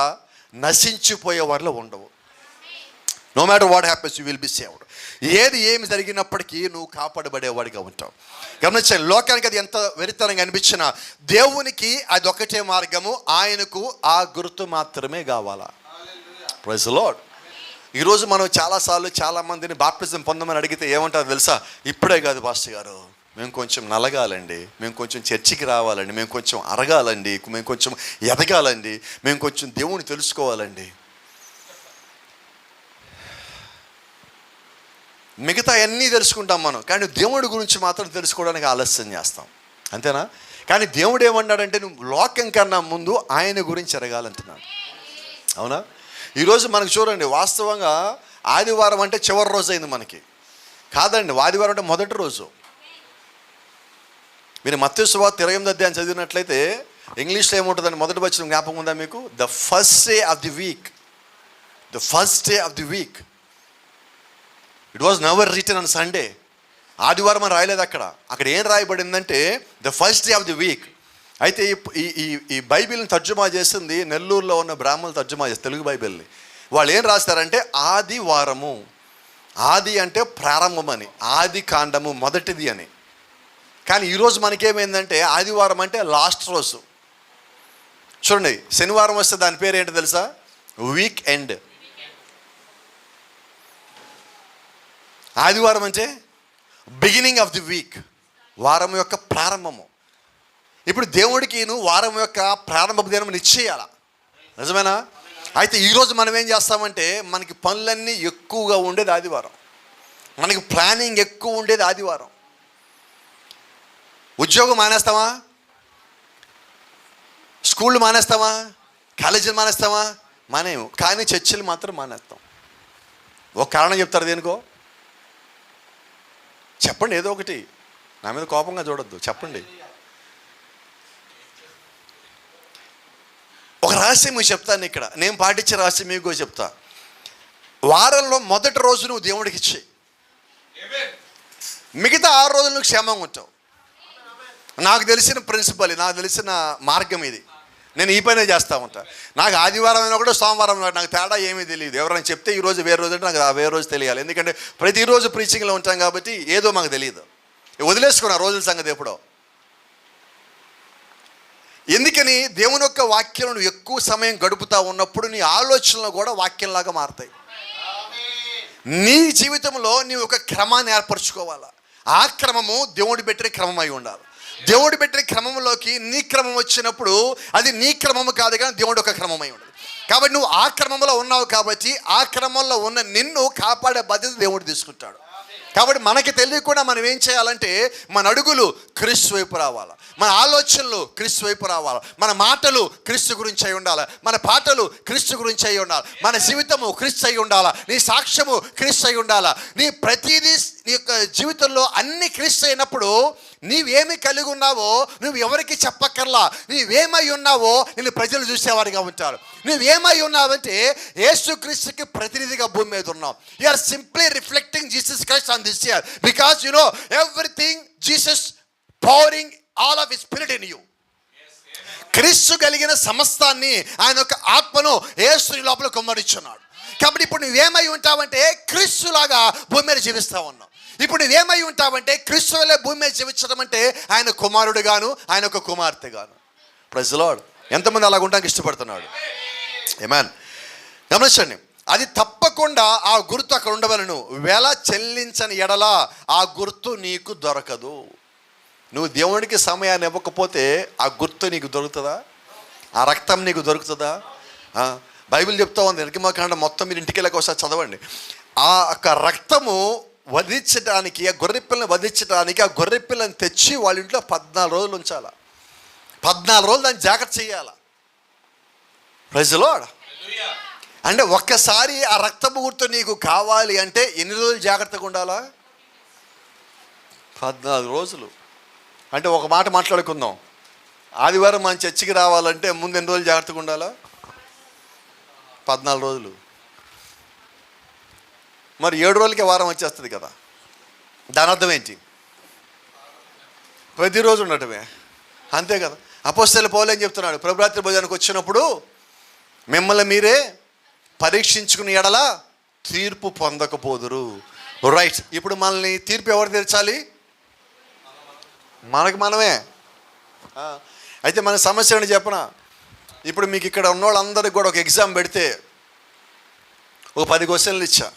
నశించిపోయే వారిలో ఉండవు. No matter what happens you will be saved. ఏమి జరిగినప్పటికీ నువ్వు కాపాడబడేవాడిగా ఉంటావు. గమనించండి, లోకానికి అది ఎంత వెరితనంగా అనిపించినా దేవునికి అది ఒకటే మార్గము, ఆయనకు ఆ గుర్తు మాత్రమే కావాలా. Praise the lord. ఈరోజు మనం చాలాసార్లు చాలామందిని బాప్టిజం పొందమని అడిగితే ఏమంటారు తెలుసా? ఇప్పుడే కాదు పాస్టర్ గారు, మేము కొంచెం నలగాలండి, మేము కొంచెం చర్చికి రావాలండి, మేము కొంచెం అరగాలండి, మేము కొంచెం ఎదగాలండి, మేము కొంచెం దేవుని తెలుసుకోవాలండి. మిగతా అన్నీ తెలుసుకుంటాం మనం, కానీ దేవుడి గురించి మాత్రం తెలుసుకోవడానికి ఆలస్యం చేస్తాం. అంతేనా? కానీ దేవుడు ఏమన్నాడంటే నువ్వు లోకం కన్నా ముందు ఆయన గురించి ఎరగాలంటున్నాడు. అవునా? ఈరోజు మనకు చూడండి, వాస్తవంగా ఆదివారం అంటే చివరి రోజు అయింది మనకి. కాదండి, ఆదివారం అంటే మొదటి రోజు. మీరు మత్తయి సువార్త 28వ అధ్యాయం చదివినట్లయితే ఇంగ్లీష్లో ఏముంటుందండి? మొదటి వచనం జ్ఞాపకం ఉందా మీకు? The first day of the week. The first day of the week. It was never written on Sunday. ఆదివారం అని రాయలేదు అక్కడ. అక్కడ ఏం రాయబడిందంటే the first day of the week. అయితే ఈ బైబిల్ని తర్జుమా చేసింది నెల్లూరులో ఉన్న బ్రాహ్మణులు తర్జుమా చేస్తారు తెలుగు బైబిల్ని. వాళ్ళు ఏం రాస్తారంటే ఆదివారము. ఆది అంటే ప్రారంభం అని, ఆది కాండము మొదటిది అని. కానీ ఈరోజు మనకేమైందంటే ఆదివారం అంటే లాస్ట్ రోజు. చూడండి, శనివారం వస్తే దాని పేరు ఏంటో తెలుసా? Week end. ఆదివారం అంటే బిగినింగ్ ఆఫ్ ది వీక్, వారం యొక్క ప్రారంభము. ఇప్పుడు దేవుడికి నువ్వు వారం యొక్క ప్రారంభ దినం నిశ్చయాల, నిజమేనా? అయితే ఈరోజు మనం ఏం చేస్తామంటే మనకి పనులన్నీ ఎక్కువగా ఉండేది ఆదివారం, మనకి ప్లానింగ్ ఎక్కువ ఉండేది ఆదివారం. ఉద్యోగం మానేస్తామా? స్కూళ్ళు మానేస్తామా? కాలేజీలు మానేస్తామా? మానేము. కానీ చర్చిలు మాత్రం మానేస్తాం. ఒక కారణం చెప్తారు దేనికో? చెప్పండి, ఏదో ఒకటి. నా మీద కోపంగా చూడొద్దు, చెప్పండి. ఒక రహస్యం మీకు చెప్తాను ఇక్కడ, నేను పాటించే రహస్యం మీకు చెప్తా. వారంలో మొదటి రోజు నువ్వు దేవుడికి ఇచ్చేయి, మిగతా 6 రోజులు నువ్వు క్షేమంగా ఉంటావు. నాకు తెలిసిన ప్రిన్సిపల్, నాకు తెలిసిన మార్గం ఇది. నేను ఈ పనే చేస్తూ ఉంటా. నాకు ఆదివారం అయినా కూడా సోమవారం నాకు తేడా ఏమీ తెలియదు. ఎవరైనా చెప్తే ఈరోజు వేరే రోజు అంటే నాకు ఆ వేరే రోజు తెలియాలి. ఎందుకంటే ప్రతిరోజు ప్రీచింగ్లో ఉంటాం కాబట్టి ఏదో మాకు తెలియదు. వదిలేసుకున్నా రోజుల సంగతి ఎప్పుడో. ఎందుకని? దేవుని యొక్క వాక్యం నువ్వు ఎక్కువ సమయం గడుపుతూ ఉన్నప్పుడు నీ ఆలోచనలు కూడా వాక్యంలాగా మారుతాయి. నీ జీవితంలో నీవు ఒక క్రమాన్ని ఏర్పరచుకోవాలా. ఆ క్రమము దేవుడు పెట్టిన క్రమం అయి ఉండాలి. దేవుడు పెట్టిన క్రమంలోకి నీ క్రమం వచ్చినప్పుడు అది నీ క్రమము కాదు, కానీ దేవుడు ఒక క్రమం అయి ఉండదు. కాబట్టి నువ్వు ఆ క్రమంలో ఉన్నావు కాబట్టి ఆ క్రమంలో ఉన్న నిన్ను కాపాడే బాధ్యత దేవుడు తీసుకుంటాడు. కాబట్టి మనకి తెలియకుండా మనం ఏం చేయాలంటే మన అడుగులు క్రీస్తు వైపు రావాలి, మన ఆలోచనలు క్రీస్తు వైపు రావాలి, మన మాటలు క్రీస్తు గురించి అయి ఉండాలి, మన పాటలు క్రీస్తు గురించి అయి ఉండాలి, మన జీవితము క్రీస్తు అయి ఉండాలి, నీ సాక్ష్యము క్రీస్తు అయి ఉండాలి. నీ ప్రతిదీ నీ యొక్క జీవితంలో అన్ని క్రీస్తు అయినప్పుడు నీవేమి కలిగి ఉన్నావో నువ్వు ఎవరికి చెప్పక్కర్లా. నీవేమై ఉన్నావో నిన్ను ప్రజలు చూసేవాడిగా ఉంటారు. నువ్వేమై ఉన్నావంటే యేసుక్రీస్తుకి ప్రతినిధిగా భూమి మీద ఉన్నావు. You are simply reflecting Jesus Christ on this year because you know everything Jesus pouring all of his spirit in you. క్రీస్తు కలిగిన సమస్తాన్ని, ఆయన యొక్క ఆత్మను యేసు లోపల కుమ్మరించున్నాడు. కాబట్టి ఇప్పుడు నువ్వేమై ఉంటావంటే క్రీస్తులాగా భూమి మీద జీవిస్తూ ఉన్నావు. ఇప్పుడు నువ్వేమై ఉంటావంటే క్రీస్తు వల్లే భూమి మీద జీవించడం అంటే ఆయన కుమారుడు గాను, ఆయన ఒక కుమార్తె గాను. Praise the lord. ఎంతమంది అలాగ ఉండడానికి ఇష్టపడుతున్నాడు? ఆమేన్. గమనించండి, అది తప్పకుండా ఆ గుర్తు అక్కడ ఉండవలను. వెల చెల్లించని ఎడల ఆ గుర్తు నీకు దొరకదు. నువ్వు దేవునికి సమయాన్ని ఇవ్వకపోతే ఆ గుర్తు నీకు దొరుకుతుందా? ఆ రక్తం నీకు దొరుకుతుందా? బైబిల్ చెప్తా ఉంది, నిర్గమకాండం మొత్తం మీరు ఇంటికి వెళ్ళక ఒకసారి చదవండి. ఆ యొక్క రక్తము వధించడానికి, ఆ గొర్రెపిల్లని వధించడానికి ఆ గొర్రెపిల్లని తెచ్చి వాళ్ళ ఇంట్లో 14 రోజులు ఉంచాలి. 14 రోజులు దాన్ని జాగ్రత్త చేయాలి. Praise the lord. అంటే ఒక్కసారి ఆ రక్తపు గుర్తు నీకు కావాలి అంటే ఎన్ని రోజులు జాగ్రత్తగా ఉండాలా? 14 రోజులు. అంటే ఒక మాట మాట్లాడుకుందాం, ఆదివారం మన చర్చికి రావాలంటే ముందు ఎన్ని రోజులు జాగ్రత్తగా ఉండాలా? 14 రోజులు. మరి 7 రోజులకే వారం వచ్చేస్తుంది కదా. దాని అర్థం ఏంటి? ప్రతిరోజు ఉండటమే, అంతే కదా. అపోస్తలుడు పౌలు ఏం చెప్తున్నాడు? ప్రభురాత్రి భోజనానికి వచ్చినప్పుడు మిమ్మల్ని మీరే పరీక్షించుకుని ఎడల తీర్పు పొందకపోదురు. రైట్. ఇప్పుడు మనల్ని తీర్పు ఎవరు తీర్చాలి? మనకు మనమే. అయితే మన సమస్య ఏంటి చెప్పనా? ఇప్పుడు మీకు ఇక్కడ ఉన్న వాళ్ళందరికీ కూడా ఒక ఎగ్జామ్ పెడితే ఒక 10 క్వశ్చన్లు ఇచ్చా,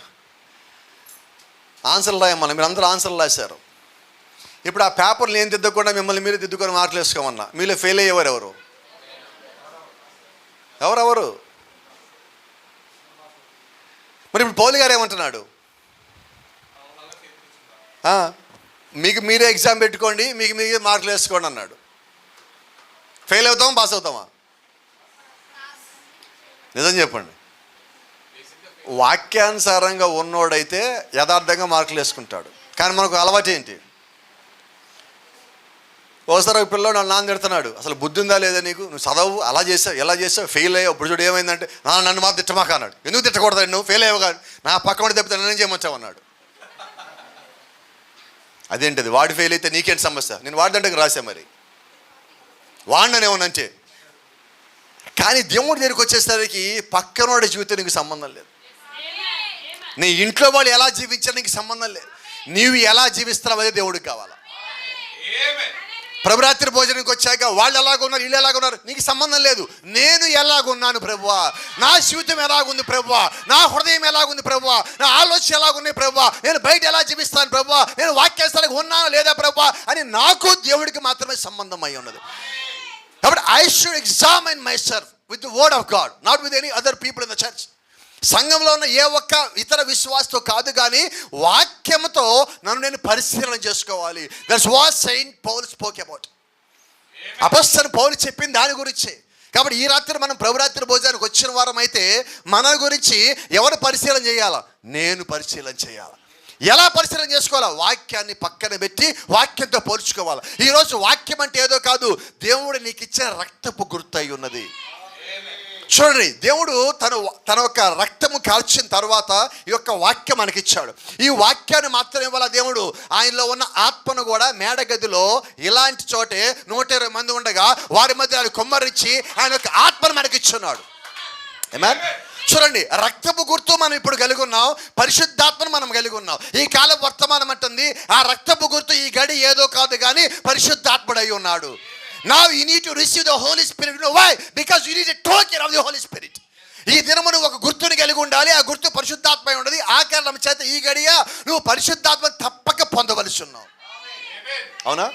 ఆన్సర్లు రాయమన్నా, మీరు అందరూ ఆన్సర్లు రాశారు. ఇప్పుడు ఆ పేపర్లు ఏం దిద్దకుండా మిమ్మల్ని మీరు దిద్దుకొని మార్కులు వేసుకోమన్నా, మీలో ఫెయిల్ అయ్యేవారు ఎవరెవరు? మరి ఇప్పుడు పౌలు గారు ఏమంటున్నాడు? మీకు మీరే ఎగ్జామ్ పెట్టుకోండి, మీకు మీరే మార్కులు వేసుకోండి అన్నాడు. ఫెయిల్ అవుతామా, పాస్ అవుతామా? నిజం చెప్పండి. వాక్యానుసారంగా ఉన్నోడైతే యథార్థంగా మార్కులు వేసుకుంటాడు. కానీ మనకు అలవాటు ఏంటి? ఒకసారి ఒక పిల్లడు నాన్న తిడుతున్నాడు, అసలు బుద్ధి ఉందా లేదా నీకు? నువ్వు చదవు, అలా చేసావు, ఎలా చేసావు, ఫెయిల్ అయ్యావు. ఇప్పుడు చూడు ఏమైందంటే, నన్ను మాత్రం తిట్టమాక అన్నాడు. ఎందుకు తిట్టకూడదు? నువ్వు ఫెయిల్ అయ్యావు కాదు, నా పక్కన తప్పితే నన్ను చేయమొచ్చావు అన్నాడు. అదేంటిది? వాడు ఫెయిల్ అయితే నీకేంటి సమస్య? నేను వాడి దండకు రాసా, మరి వాడిననేమోనంటే. కానీ దేవుడి దగ్గరికి వచ్చేసరికి పక్కనోడి జీవితం నీకు సంబంధం లేదు. నీ ఇంట్లో వాళ్ళు ఎలా జీవించారు నీకు సంబంధం లేదు. నీవు ఎలా జీవిస్తున్నావు అదే దేవుడికి కావాలా. ప్రభురాత్రి భోజనానికి వచ్చాక వాళ్ళు ఎలాగున్నారు, వీళ్ళు ఎలాగున్నారు, నీకు సంబంధం లేదు. నేను ఎలాగున్నాను ప్రభువా, నా జీవితం ఎలాగుంది ప్రభువా, నా హృదయం ఎలాగుంది ప్రభువా, నా ఆలోచన ఎలాగున్నాయి ప్రభువా, నేను బయట ఎలా జీవిస్తాను ప్రభువా, నేను వాక్యాస్థానికి ఉన్నానా లేదా ప్రభువా అని నాకు దేవుడికి మాత్రమే సంబంధం అయి ఉన్నది. కాబట్టి I should examine my self with the word of God, not with any other people in the church. సంఘంలో ఉన్న ఏ ఒక్క ఇతర విశ్వాసతో కాదు, కానీ వాక్యంతో నన్ను నేను పరిశీలన చేసుకోవాలి. That's what Saint Paul spoke about. అపొస్తలుడైన పౌలు చెప్పింది దాని గురించి. కాబట్టి ఈ రాత్రి మనం ప్రభురాత్రి భోజనానికి వచ్చిన వారం అయితే మన గురించి ఎవరు పరిశీలన చేయాలా? నేను పరిశీలన చేయాలి. ఎలా పరిశీలన చేసుకోవాలా? వాక్యాన్ని పక్కన పెట్టి వాక్యంతో పోల్చుకోవాలి. ఈరోజు వాక్యం అంటే ఏదో కాదు, దేవుడు నీకు ఇచ్చిన రక్తపు గుర్తు అయి ఉన్నది. చూడండి, దేవుడు తన యొక్క రక్తము కాల్చిన తర్వాత ఈ యొక్క వాక్యం మనకిచ్చాడు. ఈ వాక్యాన్ని మాత్రం ఇవ్వాల దేవుడు. ఆయనలో ఉన్న ఆత్మను కూడా మేడగదిలో ఇలాంటి చోటే 120 మంది ఉండగా వారి మధ్య ఆయన కొమ్మరించి ఆయన యొక్క ఆత్మను మనకిచ్చున్నాడు. ఆమేన్. చూడండి, రక్తపు గుర్తు మనం ఇప్పుడు కలిగి ఉన్నాం, పరిశుద్ధాత్మను మనం కలిగి ఉన్నాం. ఈ కాలం వర్తమానం అంటుంది ఆ రక్తపు గుర్తు ఈ గడి ఏదో కాదు కానీ పరిశుద్ధాత్ముడై ఉన్నాడు. Now you need to receive the Holy Spirit. You know why? Because you need a token of the Holy Spirit. ఈ దినమును ఒక గుర్తుని కలిగి ఉండాలి. ఆ గుర్తు పరిశుద్ధాత్మ ఉన్నది. ఆ కారణం చేత ఈ గడియ నువ్వు పరిశుద్ధాత్మ తప్పక పొందవలసి ఉన్నావు. అవునా?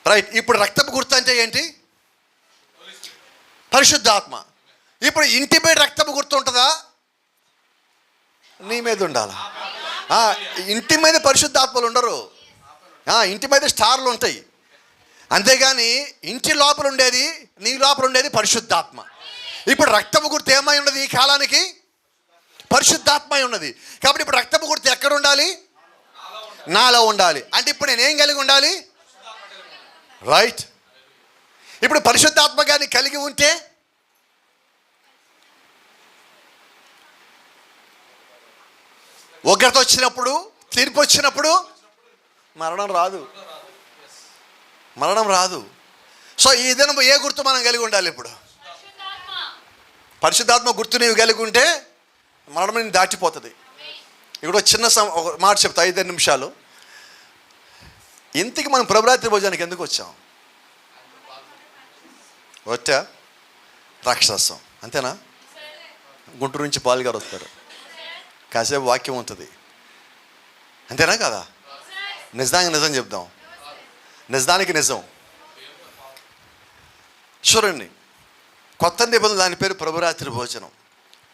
రైట్. ఇప్పుడు రక్తపు గుర్తు అంటే ఏంటి? పరిశుద్ధాత్మ. ఇప్పుడు ఇంటి మీద రక్తపు గుర్తు ఉంటుందా? నీ మీద ఉండాలా? ఇంటి మీద పరిశుద్ధాత్మలు ఉండరు. ఇంటి మీద స్టార్లు ఉంటాయి, అంతేగాని ఇంటి లోపల ఉండేది, నీ లోపల ఉండేది పరిశుద్ధాత్మ. ఇప్పుడు రక్తపు గుర్తు ఏమై ఉన్నది ఈ కాలానికి? పరిశుద్ధాత్మ ఉన్నది. కాబట్టి ఇప్పుడు రక్తపు గుర్తు ఎక్కడ ఉండాలి? నాలో ఉండాలి. అంటే ఇప్పుడు నేనేం కలిగి ఉండాలి? రైట్. ఇప్పుడు పరిశుద్ధాత్మ గారిని కలిగి ఉంటే ఉగ్రత వచ్చినప్పుడు, తీర్పు వచ్చినప్పుడు మరణం రాదు. సో ఈ దినం ఏ గుర్తు మనం కలిగి ఉండాలి? ఇప్పుడు పరిశుద్ధాత్మ గుర్తు నీవు కలిగి ఉంటే మరణం నేను దాటిపోతుంది. ఇక్కడ చిన్న ఒక మాట చెప్తా, 5 నిమిషాలు. ఇంతకి మనం ప్రభురాత్రి భోజనానికి ఎందుకు వచ్చాం? వచ్చా రాక్షసం అంతేనా? గుంటూరు నుంచి పాలు గారు వస్తారు, కాసేపు వాక్యం ఉంటుంది, అంతేనా కదా? నిజం చెప్దాం, నిజానికి నిజం. చూడండి, కొత్త నిబంధన దాని పేరు ప్రభురాత్రి భోజనం,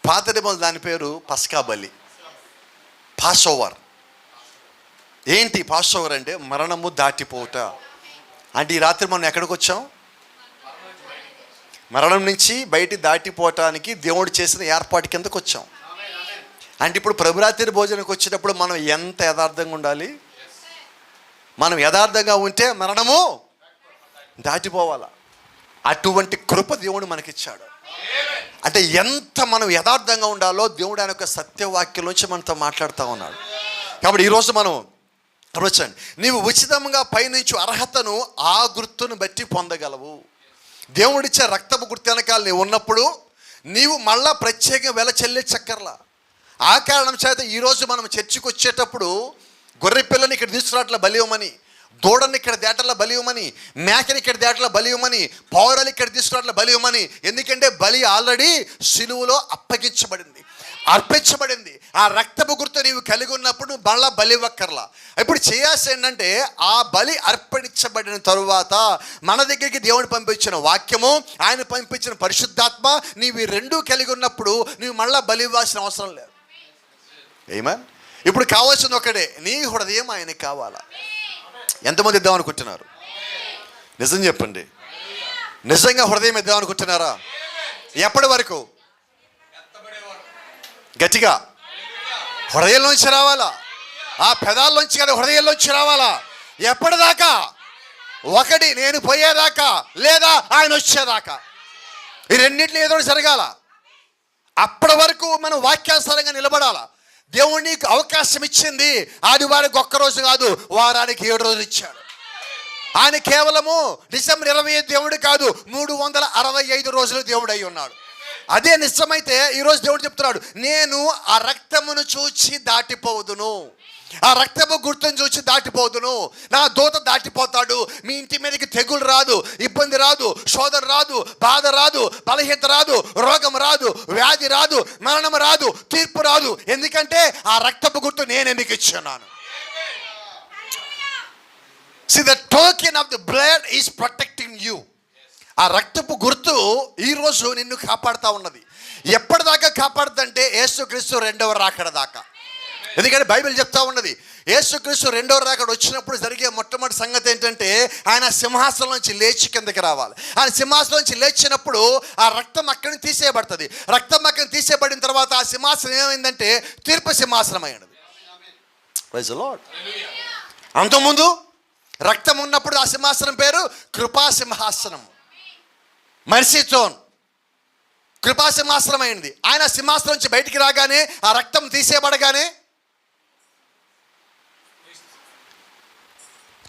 పాత నిబంధన దాని పేరు పస్కా బలి, పాస్ ఓవర్. ఏంటి పాస్ ఓవర్ అంటే? మరణము దాటిపోవుట. అంటే ఈ రాత్రి మనం ఎక్కడికి వచ్చాం? మరణం నుంచి బయట దాటిపోవటానికి దేవుడు చేసిన ఏర్పాటు కిందకు వచ్చాం. అంటే ఇప్పుడు ప్రభురాత్రి భోజనానికి వచ్చేటప్పుడు మనం ఎంత యథార్థంగా ఉండాలి? మనం యథార్థంగా ఉంటే మరణము దాటిపోవాలా. అటువంటి కృప దేవుడు మనకిచ్చాడు. అంటే ఎంత మనం యథార్థంగా ఉండాలో దేవుడు ఆయన యొక్క సత్యవాక్యం నుంచి మనతో మాట్లాడుతూ ఉన్నాడు. కాబట్టి ఈరోజు మనం వచ్చండి, నీవు ఉచితంగా పైనుంచి అర్హతను ఆ గుర్తును బట్టి పొందగలవు. దేవుడిచ్చే రక్తపు గుర్తు వెనకాల నీవు ఉన్నప్పుడు నీవు మళ్ళా ప్రత్యేకంగా వెల చెల్లించక్కర్లా. ఆ కారణం చేత ఈరోజు మనం చర్చికి వచ్చేటప్పుడు గొర్రె పిల్లని ఇక్కడ తీసుకురాట్ల బలి ఇవ్వమని, దూడని ఇక్కడ దేటల్లో బలి ఇవ్వమని, మేకని ఇక్కడ దేటలో బలి ఇవ్వమని, పౌరాలు ఇక్కడ తీసుకురాట్ల బలి ఇవ్వమని. ఎందుకంటే బలి ఆల్రెడీ సిలువలో అర్పించబడింది. ఆ రక్తపు గుర్తు నీవు కలిగి ఉన్నప్పుడు మళ్ళా బలి ఇవ్వక్కర్లా. ఇప్పుడు చేయాల్సి ఏంటంటే ఆ బలి అర్పించబడిన తరువాత మన దగ్గరికి దేవుడు పంపించిన వాక్యము, ఆయన పంపించిన పరిశుద్ధాత్మ, నీవు ఈ రెండూ కలిగి ఉన్నప్పుడు నీవు మళ్ళా బలి ఇవ్వాల్సిన అవసరం లేదు. ఏమన్? ఇప్పుడు కావాల్సింది ఒకటే, నీ హృదయం ఆయనకి కావాలా. ఎంతమంది ఇద్దాం అనుకుంటున్నారు? నిజం చెప్పండి, నిజంగా హృదయం ఇద్దాం అనుకుంటున్నారా? ఎప్పటి వరకు? గట్టిగా హృదయంలోంచి రావాలా, ఆ పెదాల్లోంచి కానీ హృదయంలోంచి రావాలా. ఎప్పటిదాకా? ఒకటి నేను పోయేదాకా, లేదా ఆయన వచ్చేదాకా. ఈ రెండింటిలో ఏదో జరగాల. అప్పటి వరకు మనం వాక్యానుసారంగా నిలబడాలా. దేవుడు నీకు అవకాశం ఇచ్చింది ఆదివారికి ఒక్కరోజు కాదు, వారానికి 7 రోజులు ఇచ్చాడు. ఆయన కేవలము డిసెంబర్ 25 దేవుడు కాదు, 365 రోజులు దేవుడు అయి ఉన్నాడు. అదే నిజమైతే ఈరోజు దేవుడు చెప్తున్నాడు, నేను ఆ రక్తమును చూచి దాటిపోదును. ఆ రక్తపు గుర్తును చూసి దాటిపోదును, నా దూత దాటిపోతాడు. మీ ఇంటి మీదకి తెగులు రాదు, ఇబ్బంది రాదు, శోధన రాదు, బాధ రాదు, బలహీనత రాదు, రోగం రాదు, వ్యాధి రాదు, మరణం రాదు, తీర్పు రాదు. ఎందుకంటే ఆ రక్తపు గుర్తు నేనే మీకు ఇచ్చున్నాను. See, the token of the blood is protecting you. ఆ రక్తపు గుర్తు ఈరోజు నిన్ను కాపాడుతూ ఉన్నది. ఎప్పటిదాకా కాపాడుతుందంటే యేసుక్రీస్తు రెండవ రాకడ దాకా. ఎందుకంటే బైబిల్ చెప్తా ఉన్నది, యేసుక్రీస్తు రెండవ రాకడ వచ్చినప్పుడు జరిగే మొట్టమొదటి సంగతి ఏంటంటే ఆయన సింహాసనం నుంచి లేచి కిందకి రావాలి. ఆయన సింహాసనం నుంచి లేచినప్పుడు ఆ రక్తం అక్కడి నుంచి తీసేయబడుతుంది. రక్తం అక్కడిని తీసేయబడిన తర్వాత ఆ సింహాసనం ఏమైందంటే తీర్పు సింహాసనం అయినది. Praise the lord. అంతకుముందు రక్తం ఉన్నప్పుడు ఆ సింహాసనం పేరు కృపా సింహాసనం, మర్సీ థ్రోన్. కృపా సింహాసనం అయింది. ఆయన సింహాసనం నుంచి బయటికి రాగానే ఆ రక్తం తీసేయబడగానే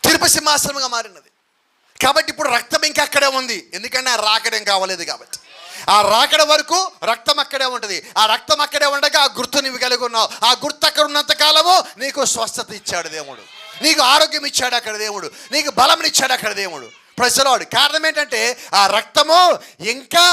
తీర్పు సింహాసనంగా మారినది. కాబట్టి ఇప్పుడు రక్తం ఇంకా అక్కడే ఉంది, ఎందుకంటే ఆ రాకడేం కావలేదు కాబట్టి. ఆ రాకడ వరకు రక్తం అక్కడే ఉంటుంది. ఆ రక్తం అక్కడే ఉండగా ఆ గుర్తు నీవు కలిగి ఉన్నావు. ఆ గుర్తు అక్కడ ఉన్నంత కాలము నీకు స్వస్థత ఇచ్చాడు దేవుడు, నీకు ఆరోగ్యం ఇచ్చాడు అక్కడ దేవుడు, నీకు బలం ఇచ్చాడు అక్కడ దేవుడు. Praise the lord. కారణం ఏంటంటే ఆ రక్తము ఇంకా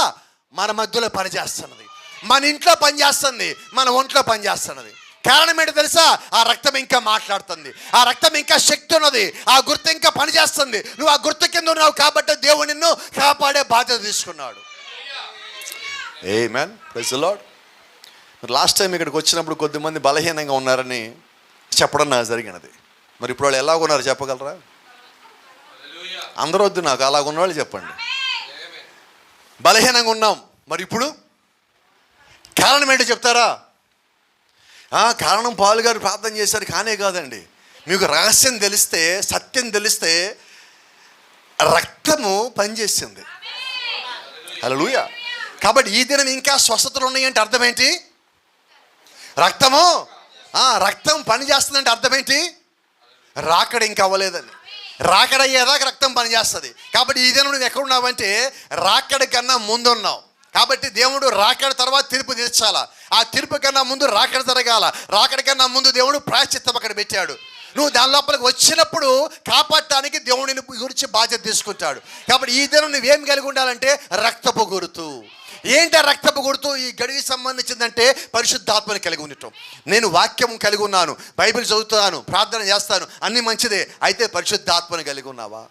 మన మధ్యలో పనిచేస్తున్నది, మన ఇంట్లో పనిచేస్తుంది, మన ఒంట్లో పనిచేస్తున్నది. కారణం ఏంటో తెలుసా? ఆ రక్తం ఇంకా మాట్లాడుతుంది, ఆ రక్తం ఇంకా శక్తి ఉన్నది, ఆ గుర్తు ఇంకా పనిచేస్తుంది. నువ్వు ఆ గుర్తు కింద ఉన్నావు కాబట్టి దేవుడు నిన్ను కాపాడే బాధ్యత తీసుకున్నాడు. Amen. Praise the Lord. Last time ఇక్కడికి వచ్చినప్పుడు కొద్దిమంది బలహీనంగా ఉన్నారని చెప్పడం నాకు జరిగినది. మరి ఇప్పుడు వాళ్ళు ఎలా ఉన్నారు చెప్పగలరా? అందరూ వద్దు, నాకు అలాగ ఉన్న వాళ్ళు చెప్పండి. బలహీనంగా ఉన్నాం. మరి ఇప్పుడు కారణం ఏంటో చెప్తారా? కారణం పాలు గారు ప్రార్థన చేశారు కానే కాదండి. మీకు రహస్యం తెలిస్తే, సత్యం తెలిస్తే రక్తము పనిచేసింది. హల్లెలూయా. కాబట్టి ఈ దినం ఇంకా స్వస్థతలు ఉన్నాయంటే అర్థం ఏంటి? రక్తం పని చేస్తుందంటే అర్థం ఏంటి? రాకడ ఇంకా అవ్వలేదని. రాకడ అయ్యేదాకా రక్తం పనిచేస్తుంది. కాబట్టి ఈ దినం నువ్వు ఎక్కడున్నావంటే రాకడ కన్నా ముందు ఉన్నావు. కాబట్టి దేవుడు రాకడ తర్వాత తీర్పు తీర్చాలా, ఆ తీర్పు కన్నా ముందు రాకడ జరగాల. రాకడ కన్నా ముందు దేవుడు ప్రాయశ్చిత్తం అక్కడ పెట్టాడు. నువ్వు దాని లోపలికి వచ్చినప్పుడు కాపాడటానికి దేవుడిని గురించి బాధ్యత తీసుకుంటాడు. కాబట్టి ఈ దినం నువ్వేం కలిగి ఉండాలంటే రక్తపు గుర్తు. ఏంటి ఆ రక్తపు గుర్తు? ఈ గడికి సంబంధించిందంటే పరిశుద్ధాత్మని కలిగి ఉండటం. నేను వాక్యం కలిగి ఉన్నాను, బైబిల్ చదువుతున్నాను, ప్రార్థన చేస్తాను, అన్ని మంచిదే. అయితే పరిశుద్ధాత్మని కలిగి ఉన్నావా?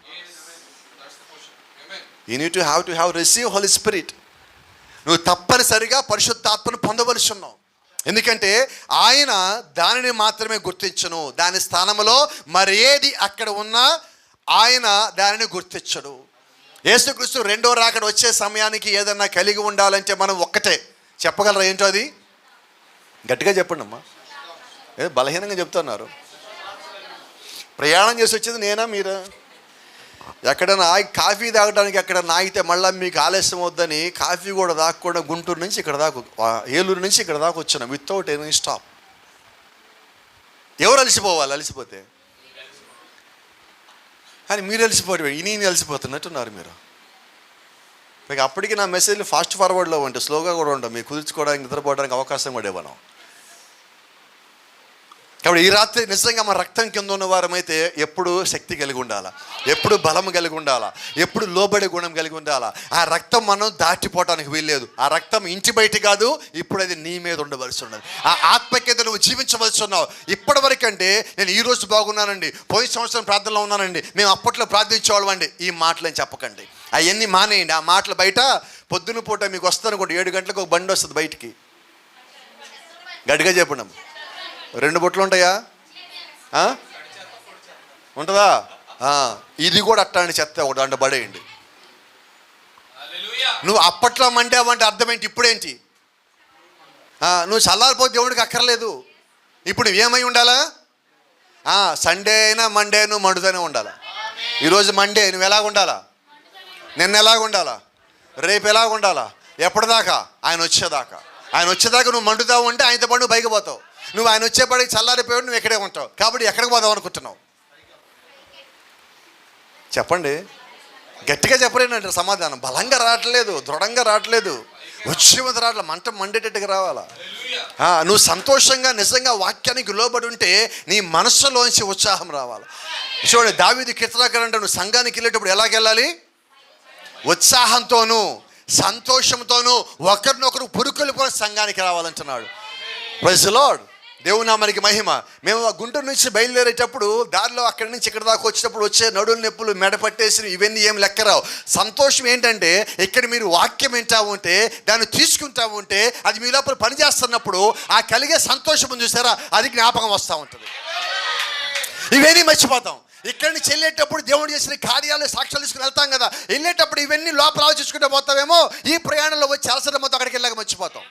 You need to have receive holy spirit. నువ్వు తప్పనిసరిగా పరిశుద్ధాత్మను పొందవలసి ఉన్నావు. ఎందుకంటే ఆయన దానిని మాత్రమే గుర్తించను, దాని స్థానంలో మరేది అక్కడ ఉన్నా ఆయన దానిని గుర్తించడు. యేసుక్రీస్తు రెండో రాకడ వచ్చే సమయానికి ఏదన్నా కలిగి ఉండాలంటే మనం ఒక్కటే చెప్పగలరా? ఏంటో అది? గట్టిగా చెప్పండి అమ్మా. ఏదో బలహీనంగా చెప్తున్నారు. ప్రయాణం చేసి వచ్చేది నేనా మీరా? ఎక్కడైనా కాఫీ తాగడానికి ఎక్కడన్నా ఆగితే మళ్ళీ మీకు ఆలస్యం అవుద్దని కాఫీ కూడా తాగకుండా గుంటూరు నుంచి ఇక్కడ దాకా, ఏలూరు నుంచి ఇక్కడ దాకా వచ్చాను వితౌట్ ఎనీ స్టాప్. ఎవరు అలసిపోవాలి? అలసిపోతే కానీ మీరు అలసిపోయి నేను అలసిపోతున్నట్టున్నారు మీరు. మీకు అప్పటికి నా మెసేజ్లు ఫాస్ట్ ఫార్వర్డ్లో ఉంటాయి, స్లోగా కూడా ఉంటాం. మీరు కుదుర్చుకోవడానికి, నిద్రపోవడానికి అవకాశం కూడా ఇవ్వను. కాబట్టి ఈ రాత్రి నిజంగా మన రక్తం కింద ఉన్న వారమైతే ఎప్పుడు శక్తి కలిగి ఉండాలా, ఎప్పుడు బలం కలిగి ఉండాలా, ఎప్పుడు లోబడే గుణం కలిగి ఉండాలా. ఆ రక్తం మనం దాటిపోవటానికి వీల్లేదు. ఆ రక్తం ఇంటి బయట కాదు, ఇప్పుడు అది నీ మీద ఉండవలసి ఉన్నది. ఆ ఆత్మకేత నువ్వు జీవించవలసి ఉన్నావు. ఇప్పటి వరకు అంటే నేను ఈరోజు బాగున్నానండి, పోయిన సంవత్సరం ప్రార్థనలో ఉన్నానండి, మేము అప్పట్లో ప్రార్థించేవాళ్ళం అండి, ఈ మాటలు ఏం చెప్పకండి. అవన్నీ మానేయండి. ఆ మాటలు బయట పొద్దున పూట మీకు వస్తాను కూడా 7 గంటలకు ఒక బండి వస్తుంది బయటికి. గట్టిగా చెప్పండి. 2 బొట్లు ఉంటాయా? ఉంటుందా? ఇది కూడా అట్లాంటి చెత్త ఒకటి అంటే పడేయండి. నువ్వు అప్పట్లో మంటావంటే అర్థం ఏంటి? ఇప్పుడేంటి? నువ్వు చల్లారిపోతే దేవుడికి అక్కర్లేదు. ఇప్పుడు ఏమై ఉండాలా? సండే అయినా మండే నువ్వు మండుతూనే ఉండాలా. ఈరోజు మండే నువ్వు ఎలాగ ఉండాలా? నిన్న ఎలాగ ఉండాలా? రేపు ఎలాగ ఉండాలా? ఎప్పటిదాకా? ఆయన వచ్చేదాకా. ఆయన వచ్చేదాకా నువ్వు మండుతావు అంటే ఆయనతో పాటు నువ్వు పైకి పోతావు. నువ్వు ఆయన వచ్చేపడికి చల్లారిపోయాడు, నువ్వు ఎక్కడే ఉంటావు. కాబట్టి ఎక్కడికి పోదావు అనుకుంటున్నావు? చెప్పండి, గట్టిగా చెప్పలేనంటే సమాధానం. బలంగా రావట్లేదు, దృఢంగా రావట్లేదు. వచ్చే ముందు రాట్ల మంట మండేటట్టుగా రావాలా. నువ్వు సంతోషంగా నిజంగా వాక్యానికి లోబడి ఉంటే నీ మనస్సులోంచి ఉత్సాహం రావాలి. చూడండి, దావీదు కీర్తనకారుడు అంటాడు, నువ్వు సంఘానికి వెళ్ళేటప్పుడు ఎలాగెళ్ళాలి? ఉత్సాహంతోనూ సంతోషంతోనూ ఒకరినొకరు పురుకొల్పుకొని సంఘానికి రావాలంటున్నాడు. Praise the lord. దేవుని నామానికి మహిమ. మేము ఆ గుంటూరు నుంచి బయలుదేరేటప్పుడు దారిలో అక్కడి నుంచి ఇక్కడ దాకా వచ్చేటప్పుడు వచ్చే నడులు నొప్పులు, మెడ పట్టేసి ఇవన్నీ ఏం లెక్కరావు. సంతోషం ఏంటంటే ఇక్కడ మీరు వాక్యం వింటా ఉంటే, దాన్ని తీసుకుంటా ఉంటే, అది మీ లోపల పనిచేస్తున్నప్పుడు ఆ కలిగే సంతోషం ఉంది చూసారా, అది జ్ఞాపకం వస్తూ ఉంటుంది. ఇవన్నీ మర్చిపోతాం. ఇక్కడి నుంచి వెళ్ళేటప్పుడు దేవుడు చేసిన కార్యాలు సాక్ష్యాలు తీసుకుని వెళ్తాం కదా, వెళ్ళేటప్పుడు ఇవన్నీ లోపల ఆలోచించుకుంటూ పోతామేమో, ఈ ప్రయాణంలో వచ్చి అలసట మొత్తం అక్కడికి వెళ్ళాక మర్చిపోతాం.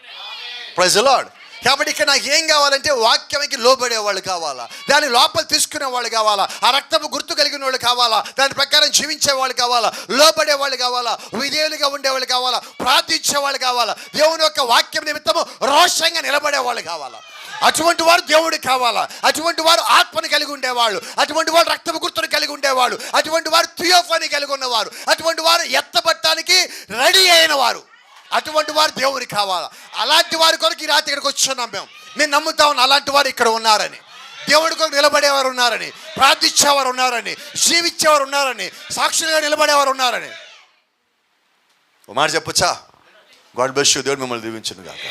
Praise the lord. కాబట్టి ఇక్కడ నాకు ఏం కావాలంటే వాక్యానికి లోబడే వాళ్ళు కావాలా, దాని లోపల తీసుకునే వాళ్ళు కావాలా, ఆ రక్తపు గుర్తు కలిగిన వాళ్ళు కావాలా, దాని ప్రకారం జీవించే వాళ్ళు కావాలా, లోబడే వాళ్ళు కావాలా, విధేయులుగా ఉండేవాళ్ళు కావాలా, ప్రార్థించే వాళ్ళు కావాలా, దేవుని యొక్క వాక్యం నిమిత్తము రోషంగా నిలబడే వాళ్ళు కావాలా. అటువంటి వారు దేవుడు కావాలా. అటువంటి వారు ఆత్మని కలిగి ఉండేవాళ్ళు, అటువంటి వారు రక్తపు గుర్తును కలిగి ఉండేవాళ్ళు, అటువంటి వారు థియోఫనీ కలిగి ఉన్నవారు, అటువంటి వారు ఎత్తబట్టడానికి రెడీ అయిన వారు, అటువంటి వారు దేవుడు కావాలా. అలాంటి వారి కొరకు ఈ రాత్రి ఇక్కడికి వచ్చున్నాం. మేము నమ్ముతా ఉన్నాం అలాంటి వారు ఇక్కడ ఉన్నారని, దేవుడి కొరకు నిలబడేవారు ఉన్నారని, ప్రార్థించేవారు ఉన్నారని, జీవించేవారు ఉన్నారని, సాక్షులుగా నిలబడేవారు ఉన్నారని. ఒక మాట చెప్పొచ్చా? God bless you. దేవుడు మిమ్మల్ని దీవించును గాక.